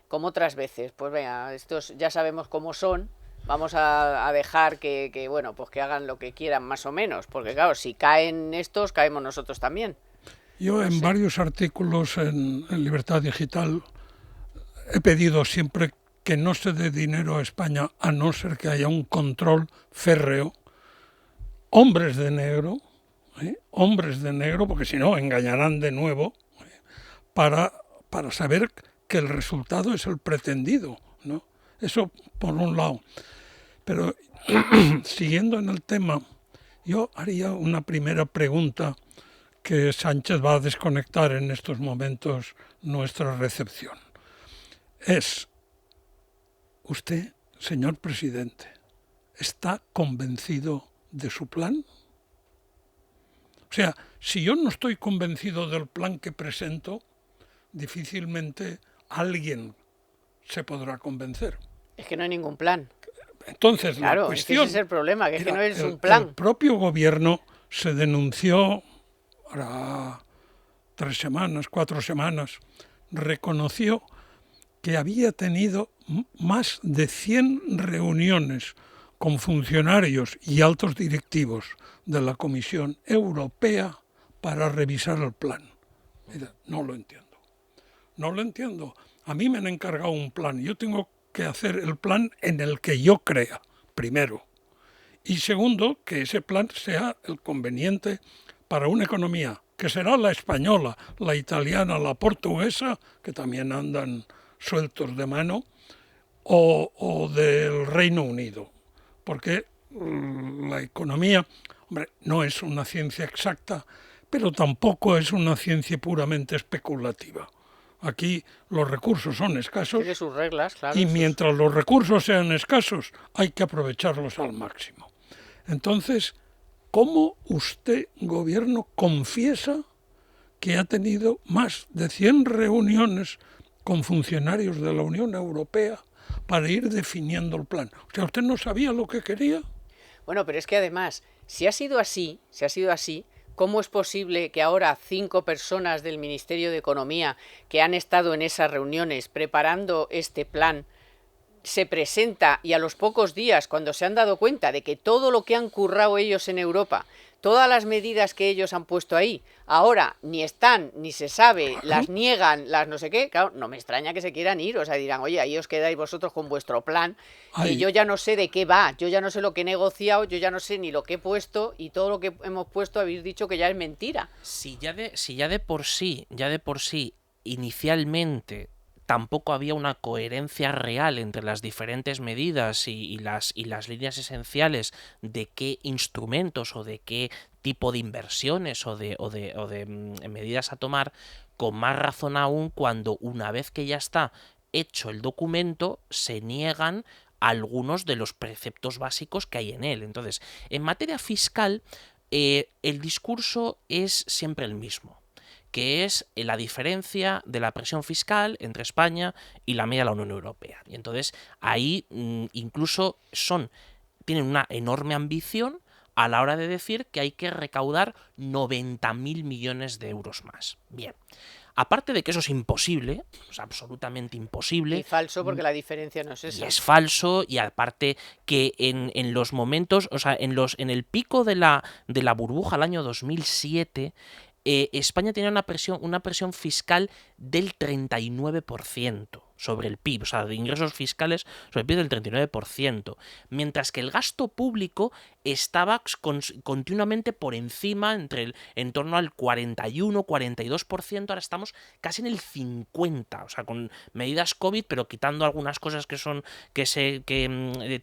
como otras veces, pues venga, estos ya sabemos cómo son, vamos a dejar que bueno, pues que hagan lo que quieran más o menos, porque claro, si caen estos, caemos nosotros también. Yo en varios artículos en Libertad Digital he pedido siempre que no se dé dinero a España a no ser que haya un control férreo, hombres de negro, porque si no engañarán de nuevo, para saber que el resultado es el pretendido, ¿no? Eso por un lado. Pero siguiendo en el tema, yo haría una primera pregunta que Sánchez va a desconectar en estos momentos nuestra recepción. Es, usted, señor presidente, ¿está convencido de su plan? O sea, si yo no estoy convencido del plan que presento, difícilmente alguien se podrá convencer. Es que no hay ningún plan. Entonces, claro, la cuestión... ese es el problema, que es que no es un plan. El propio gobierno se denunció, ahora 3 semanas, 4 semanas, reconoció que había tenido más de 100 reuniones con funcionarios y altos directivos de la Comisión Europea para revisar el plan. Mira, no lo entiendo. No lo entiendo. A mí me han encargado un plan. Yo tengo que hacer el plan en el que yo crea, primero. Y segundo, que ese plan sea el conveniente para una economía, que será la española, la italiana, la portuguesa, que también andan sueltos de mano, o del Reino Unido. Porque la economía, hombre, no es una ciencia exacta, pero tampoco es una ciencia puramente especulativa. Aquí los recursos son escasos. Tiene sus reglas, claro. Y mientras los recursos sean escasos, hay que aprovecharlos al máximo. Entonces, ¿cómo usted, gobierno, confiesa que ha tenido más de 100 reuniones con funcionarios de la Unión Europea para ir definiendo el plan? O sea, ¿usted no sabía lo que quería? Bueno, pero es que además, si ha sido así, ¿cómo es posible que ahora 5 personas del Ministerio de Economía que han estado en esas reuniones preparando este plan se presenta y a los pocos días, cuando se han dado cuenta de que todo lo que han currado ellos en Europa, todas las medidas que ellos han puesto ahí, ahora ni están, ni se sabe, las niegan, las no sé qué, claro, no me extraña que se quieran ir, o sea, dirán, oye, ahí os quedáis vosotros con vuestro plan, que yo ya no sé de qué va, yo ya no sé lo que he negociado, yo ya no sé ni lo que he puesto, y todo lo que hemos puesto habéis dicho que ya es mentira. Si ya de por sí, inicialmente tampoco había una coherencia real entre las diferentes medidas y las líneas esenciales de qué instrumentos o de qué tipo de inversiones o de medidas a tomar, con más razón aún cuando una vez que ya está hecho el documento se niegan algunos de los preceptos básicos que hay en él. Entonces, en materia fiscal, el discurso es siempre el mismo, que es la diferencia de la presión fiscal entre España y la media de la Unión Europea. Y entonces ahí incluso tienen una enorme ambición a la hora de decir que hay que recaudar 90.000 millones de euros más. Bien. Aparte de que eso es imposible, es absolutamente imposible. Y falso, porque la diferencia no es esa. Y es falso, y aparte que en los momentos, o sea, en el pico de la burbuja al año 2007, España tenía una presión fiscal del 39%. sobre el PIB, o sea, de ingresos fiscales sobre el PIB del 39%, mientras que el gasto público estaba continuamente por encima, en torno al 41-42%, ahora estamos casi en el 50%, o sea, con medidas COVID, pero quitando algunas cosas que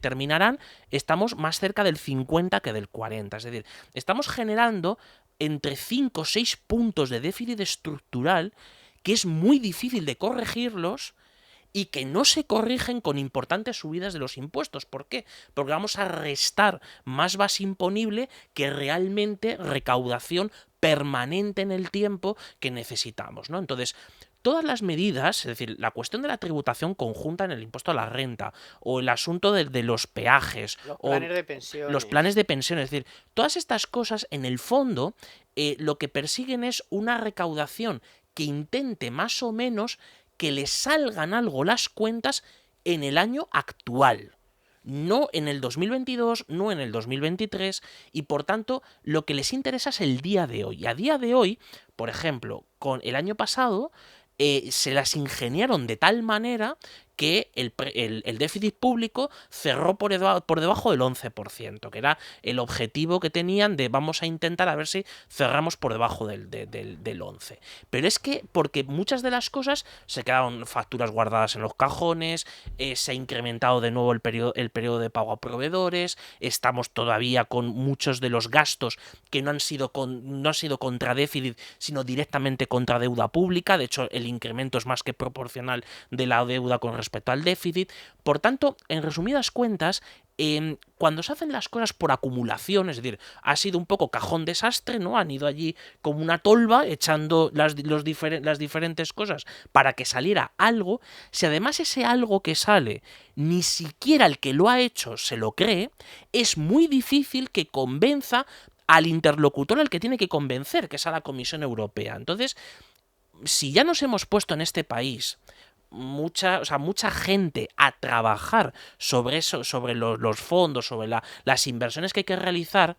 terminarán, estamos más cerca del 50 que del 40, es decir, estamos generando entre 5 o 6 puntos de déficit estructural que es muy difícil de corregirlos y que no se corrigen con importantes subidas de los impuestos. ¿Por qué? Porque vamos a restar más base imponible que realmente recaudación permanente en el tiempo que necesitamos, ¿no? Entonces, todas las medidas, es decir, la cuestión de la tributación conjunta en el impuesto a la renta, o el asunto de los peajes, Los o planes de pensiones. los planes de pensiones, es decir, todas estas cosas, en el fondo, lo que persiguen es una recaudación que intente más o menos que le salgan algo las cuentas en el año actual. No en el 2022, no en el 2023, y por tanto lo que les interesa es el día de hoy. Y a día de hoy, por ejemplo, con el año pasado, se las ingeniaron de tal manera que el déficit público cerró por debajo del 11%, que era el objetivo que tenían de vamos a intentar a ver si cerramos por debajo del 11%. Pero es que, porque muchas de las cosas se quedaron facturas guardadas en los cajones, se ha incrementado de nuevo el periodo de pago a proveedores, estamos todavía con muchos de los gastos que no han sido contra déficit, sino directamente contra deuda pública. De hecho, el incremento es más que proporcional de la deuda con respecto al déficit. Por tanto, en resumidas cuentas, cuando se hacen las cosas por acumulación, es decir, ha sido un poco cajón desastre, ¿no? Han ido allí como una tolva echando las diferentes cosas para que saliera algo. Si además ese algo que sale ni siquiera el que lo ha hecho se lo cree, es muy difícil que convenza al interlocutor al que tiene que convencer, que es a la Comisión Europea. Entonces, si ya nos hemos puesto en este país mucha gente a trabajar sobre eso, sobre los fondos, sobre las inversiones que hay que realizar,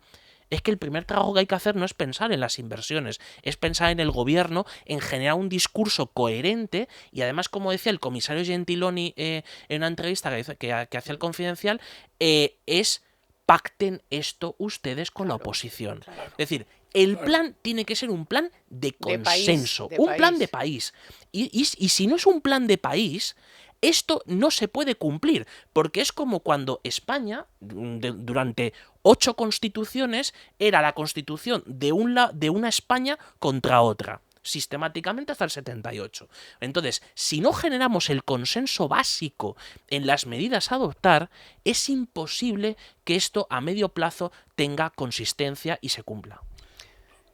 es que el primer trabajo que hay que hacer no es pensar en las inversiones, es pensar en el gobierno, en generar un discurso coherente y además, como decía el comisario Gentiloni en una entrevista que hacía el Confidencial, es pacten esto ustedes con la oposición. Claro. Es decir, el plan tiene que ser un plan de consenso, un plan de país. Y si no es un plan de país, esto no se puede cumplir, porque es como cuando España, durante 8 constituciones, era la constitución de una España contra otra, sistemáticamente hasta el 78. Entonces, si no generamos el consenso básico en las medidas a adoptar, es imposible que esto a medio plazo tenga consistencia y se cumpla.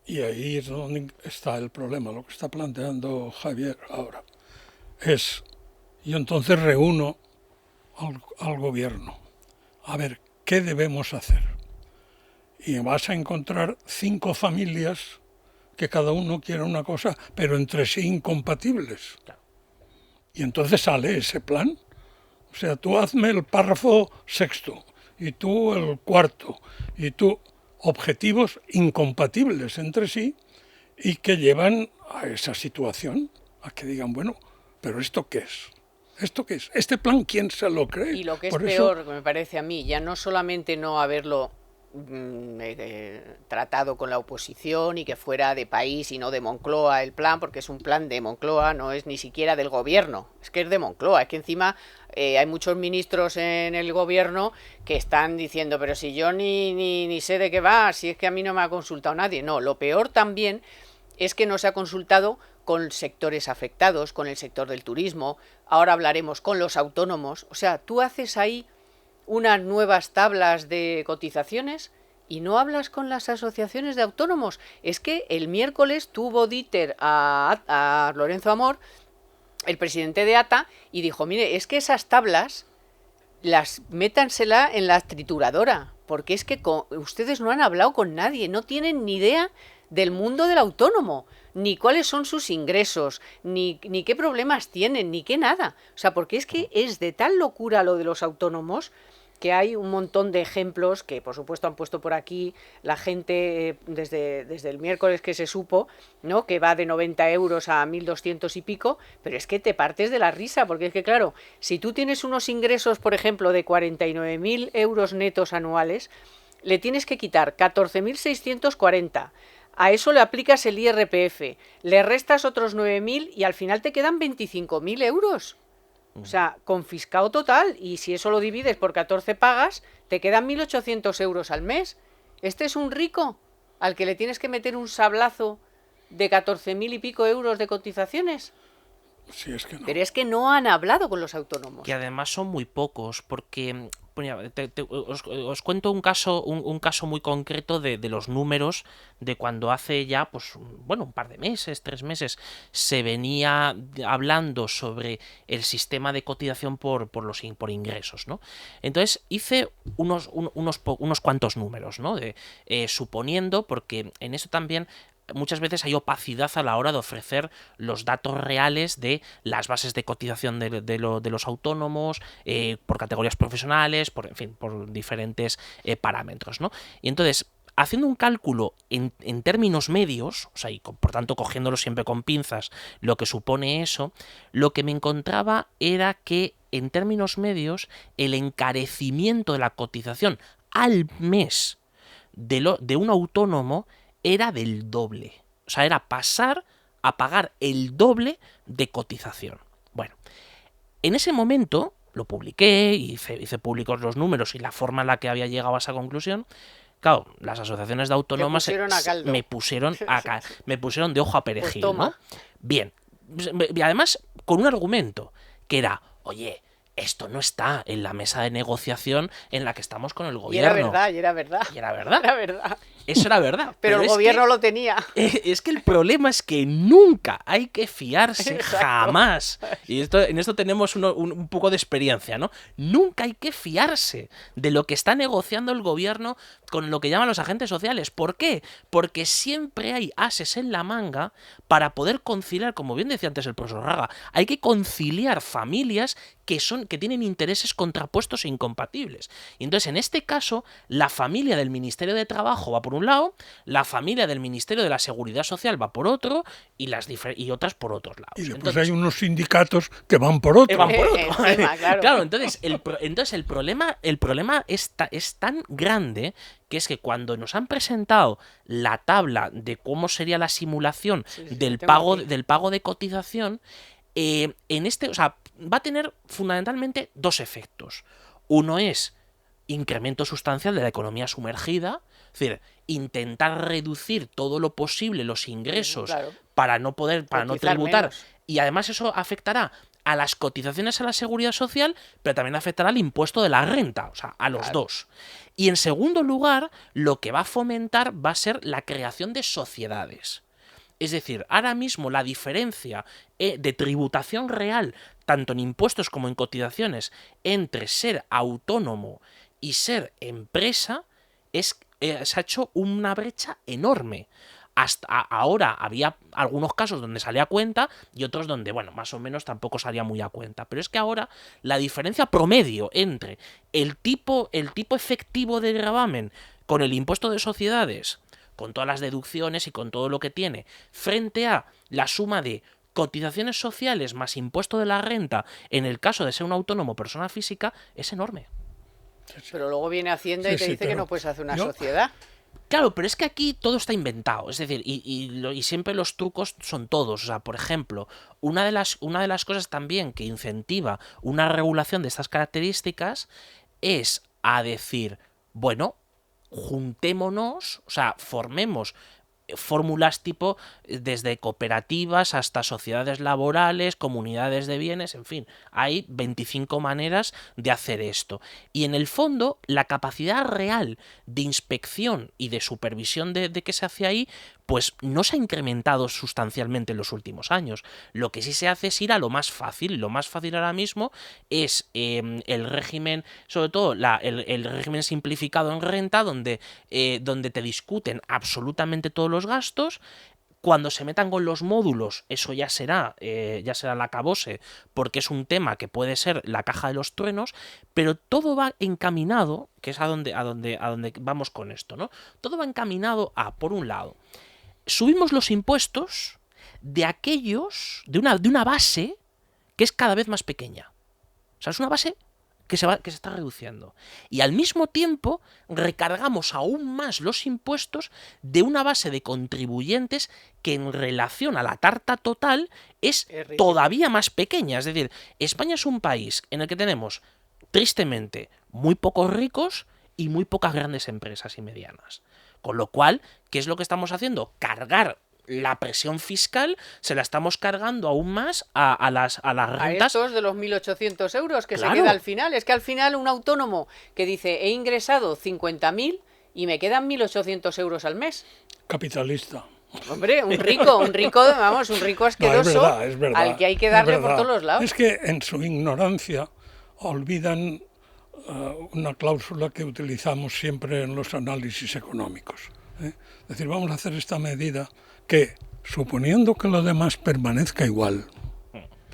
Y ahí es donde está el problema, lo que está planteando Javier ahora. Yo entonces reúno al gobierno, a ver, ¿qué debemos hacer? Y vas a encontrar 5 familias que cada uno quiera una cosa, pero entre sí incompatibles. Claro. Y entonces sale ese plan. O sea, tú hazme el párrafo 6º, y tú el 4º, y tú... objetivos incompatibles entre sí y que llevan a esa situación, a que digan, bueno, ¿pero esto qué es? ¿Esto qué es? ¿Este plan quién se lo cree? Y lo que es peor, me parece a mí, ya no solamente no haberlo tratado con la oposición y que fuera de país y no de Moncloa el plan, porque es un plan de Moncloa, no es ni siquiera del gobierno, es que es de Moncloa, es que encima hay muchos ministros en el gobierno que están diciendo, pero si yo ni sé de qué va, si es que a mí no me ha consultado nadie. No, lo peor también es que no se ha consultado con sectores afectados, con el sector del turismo, ahora hablaremos con los autónomos, o sea, tú haces ahí unas nuevas tablas de cotizaciones y no hablas con las asociaciones de autónomos. Es que el miércoles tuvo Dieter a Lorenzo Amor, el presidente de ATA, y dijo, mire, es que esas tablas métansela en la trituradora, porque es que ustedes no han hablado con nadie, no tienen ni idea del mundo del autónomo, ni cuáles son sus ingresos, ni qué problemas tienen, ni qué nada. O sea, porque es que es de tal locura lo de los autónomos que hay un montón de ejemplos que, por supuesto, han puesto por aquí la gente desde el miércoles que se supo, ¿no? Que va de 90 euros a 1.200 y pico, pero es que te partes de la risa, porque es que, claro, si tú tienes unos ingresos, por ejemplo, de 49.000 euros netos anuales, le tienes que quitar 14.640. A eso le aplicas el IRPF, le restas otros 9.000 y al final te quedan 25.000 euros. O sea, confiscado total. Y si eso lo divides por 14 pagas, te quedan 1.800 euros al mes. Este es un rico al que le tienes que meter un sablazo de 14.000 y pico euros de cotizaciones. Sí, es que no. Pero es que no han hablado con los autónomos. Que además son muy pocos, porque os cuento un caso muy concreto de los números de cuando hace ya, pues, bueno, un par de meses, 3 meses, se venía hablando sobre el sistema de cotización por ingresos, ¿no? Entonces hice unos cuantos números, ¿no? Suponiendo, porque en eso también muchas veces hay opacidad a la hora de ofrecer los datos reales de las bases de cotización de los autónomos, por categorías profesionales, en fin, por diferentes parámetros, ¿no? Y entonces, haciendo un cálculo en términos medios, o sea, y por tanto cogiéndolo siempre con pinzas, lo que supone eso, lo que me encontraba era que en términos medios el encarecimiento de la cotización al mes de un autónomo era del doble. O sea, era pasar a pagar el doble de cotización. Bueno, en ese momento lo publiqué, hice públicos los números y la forma en la que había llegado a esa conclusión. Claro, las asociaciones de autónomas me pusieron de ojo a perejil, pues ¿no? Bien. Y además, con un argumento, que era, oye, esto no está en la mesa de negociación en la que estamos con el gobierno. Y era verdad. Era verdad. Eso era verdad. Pero el gobierno lo tenía. Es que el problema es que nunca hay que fiarse, jamás. Y en esto tenemos un poco de experiencia, ¿no? Nunca hay que fiarse de lo que está negociando el gobierno con lo que llaman los agentes sociales. ¿Por qué? Porque siempre hay ases en la manga para poder conciliar, como bien decía antes el profesor Raga, hay que conciliar familias que tienen intereses contrapuestos e incompatibles. Y entonces, en este caso, la familia del Ministerio de Trabajo va por un lado, la familia del Ministerio de la Seguridad Social va por otro y otras por otros lados. Y después hay unos sindicatos que van por otro. Encima, claro. Claro, entonces el problema es tan grande que es que cuando nos han presentado la tabla de cómo sería la simulación del pago de cotización, o sea, va a tener fundamentalmente 2 efectos. Uno es incremento sustancial de la economía sumergida, es decir, intentar reducir todo lo posible los ingresos para no tributar menos. Y además eso afectará a las cotizaciones a la seguridad social, pero también afectará al impuesto de la renta, o sea, a los dos. Y en segundo lugar, lo que va a fomentar va a ser la creación de sociedades. Es decir, ahora mismo la diferencia de tributación real, tanto en impuestos como en cotizaciones, entre ser autónomo y ser empresa, se ha hecho una brecha enorme. Hasta ahora había algunos casos donde salía a cuenta y otros donde, bueno, más o menos tampoco salía muy a cuenta. Pero es que ahora la diferencia promedio entre el tipo efectivo de gravamen con el impuesto de sociedades, con todas las deducciones y con todo lo que tiene, frente a la suma de cotizaciones sociales más impuesto de la renta, en el caso de ser un autónomo o persona física, es enorme. Pero luego viene Hacienda y te dice que no puedes hacer una sociedad. Claro, pero es que aquí todo está inventado, es decir, y siempre los trucos son todos. O sea, por ejemplo, una de las cosas también que incentiva una regulación de estas características es a decir, bueno, juntémonos, o sea, formemos fórmulas tipo desde cooperativas hasta sociedades laborales, comunidades de bienes, en fin, hay 25 maneras de hacer esto. Y en el fondo, la capacidad real de inspección y de supervisión de que se hace ahí, pues no se ha incrementado sustancialmente en los últimos años. Lo que sí se hace es ir a lo más fácil. Lo más fácil ahora mismo es el régimen, sobre todo el régimen simplificado en renta, donde te discuten absolutamente todos los gastos, Cuando se metan con los módulos, eso ya será el acabose, porque es un tema que puede ser la caja de los truenos, pero todo va encaminado, que es a donde vamos con esto, ¿no? Todo va encaminado a, por un lado, subimos los impuestos de una base que es cada vez más pequeña. O sea, es una base que se está reduciendo. Y al mismo tiempo recargamos aún más los impuestos de una base de contribuyentes que en relación a la tarta total es todavía más pequeña. Es decir, España es un país en el que tenemos, tristemente, muy pocos ricos y muy pocas grandes empresas y medianas. Con lo cual, ¿qué es lo que estamos haciendo? Cargar la presión fiscal, se la estamos cargando aún más a las rentas. A estos de los 1.800 euros que Claro. se queda al final. Es que al final un autónomo que dice he ingresado 50.000 y me quedan 1.800 euros al mes. Capitalista. Hombre, un rico, vamos, un rico asqueroso Es verdad, al que hay que darle es por verdad. todos los lados. Es que en su ignorancia olvidan una cláusula que utilizamos siempre en los análisis económicos. Es decir, vamos a hacer esta medida que, suponiendo que lo demás permanezca igual,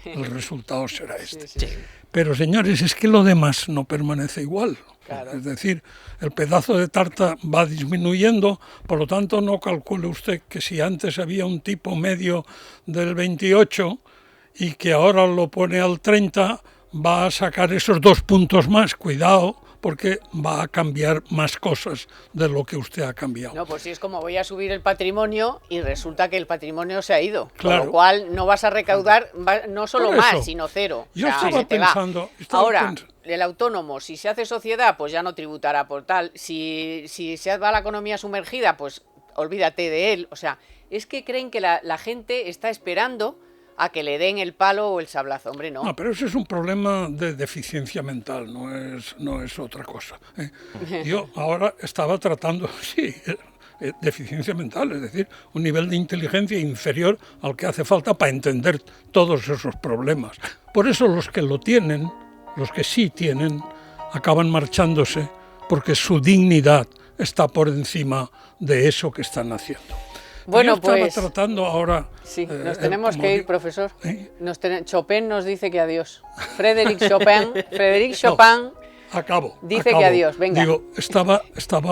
el resultado será este. Sí. Pero, señores, es que lo demás no permanece igual. Claro. Es decir, el pedazo de tarta va disminuyendo, por lo tanto no calcule usted que si antes había un tipo medio del 28 y que ahora lo pone al 30, va a sacar esos 2 puntos más. Cuidado, porque va a cambiar más cosas de lo que usted ha cambiado. No, pues si es como voy a subir el patrimonio y resulta que el patrimonio se ha ido. Claro. Con lo cual no vas a recaudar no solo Por más, eso, sino cero. yo O sea, estaba se te va. pensando... Ahora, el autónomo, si se hace sociedad, pues ya no tributará por tal. Si se va la economía sumergida, pues olvídate de él. O sea, es que creen que la gente está esperando a que le den el palo o el sablazo. Hombre, no. No, pero ese es un problema de deficiencia mental, no es otra cosa. Yo ahora estaba tratando, sí, deficiencia mental, es decir, un nivel de inteligencia inferior al que hace falta para entender todos esos problemas. Por eso los que lo tienen, los que sí tienen, acaban marchándose porque su dignidad está por encima de eso que están haciendo. Bueno, yo estaba pues tratando ahora... sí, nos tenemos como que ir, digo, profesor. ¿eh? Chopin nos dice que adiós. Frédéric Chopin Acabo. Dice que adiós, venga. Digo, estaba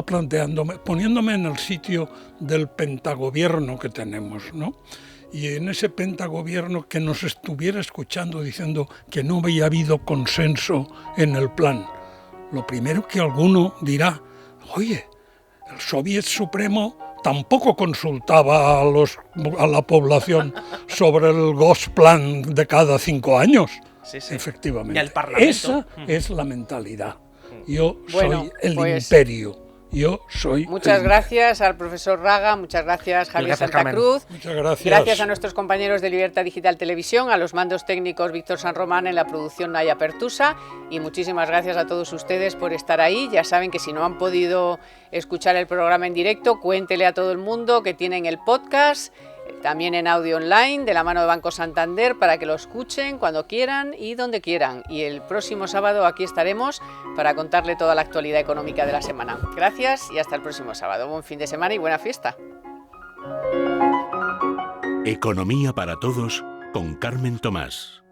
planteándome, poniéndome en el sitio del pentagobierno que tenemos, ¿no? Y en ese pentagobierno que nos estuviera escuchando diciendo que no había habido consenso en el plan. Lo primero que alguno dirá, oye, el Soviet Supremo tampoco consultaba a la población sobre el Gosplan de cada 5 años. Sí. Efectivamente. Ni al Parlamento. Esa es la mentalidad. Yo Bueno, soy el pues, imperio. Yo soy muchas el gracias al profesor Raga, muchas gracias Javier Gracias, Santa Carmen. Cruz. Muchas gracias. Gracias a nuestros compañeros de Libertad Digital Televisión, a los mandos técnicos Víctor San Román, en la producción Naya Pertusa, y muchísimas gracias a todos ustedes por estar ahí. Ya saben que si no han podido escuchar el programa en directo, cuéntele a todo el mundo que tienen el podcast, también en audio online, de la mano de Banco Santander, para que lo escuchen cuando quieran y donde quieran. Y el próximo sábado aquí estaremos para contarle toda la actualidad económica de la semana. Gracias y hasta el próximo sábado. Buen fin de semana y buena fiesta. Economía para todos con Carmen Tomás.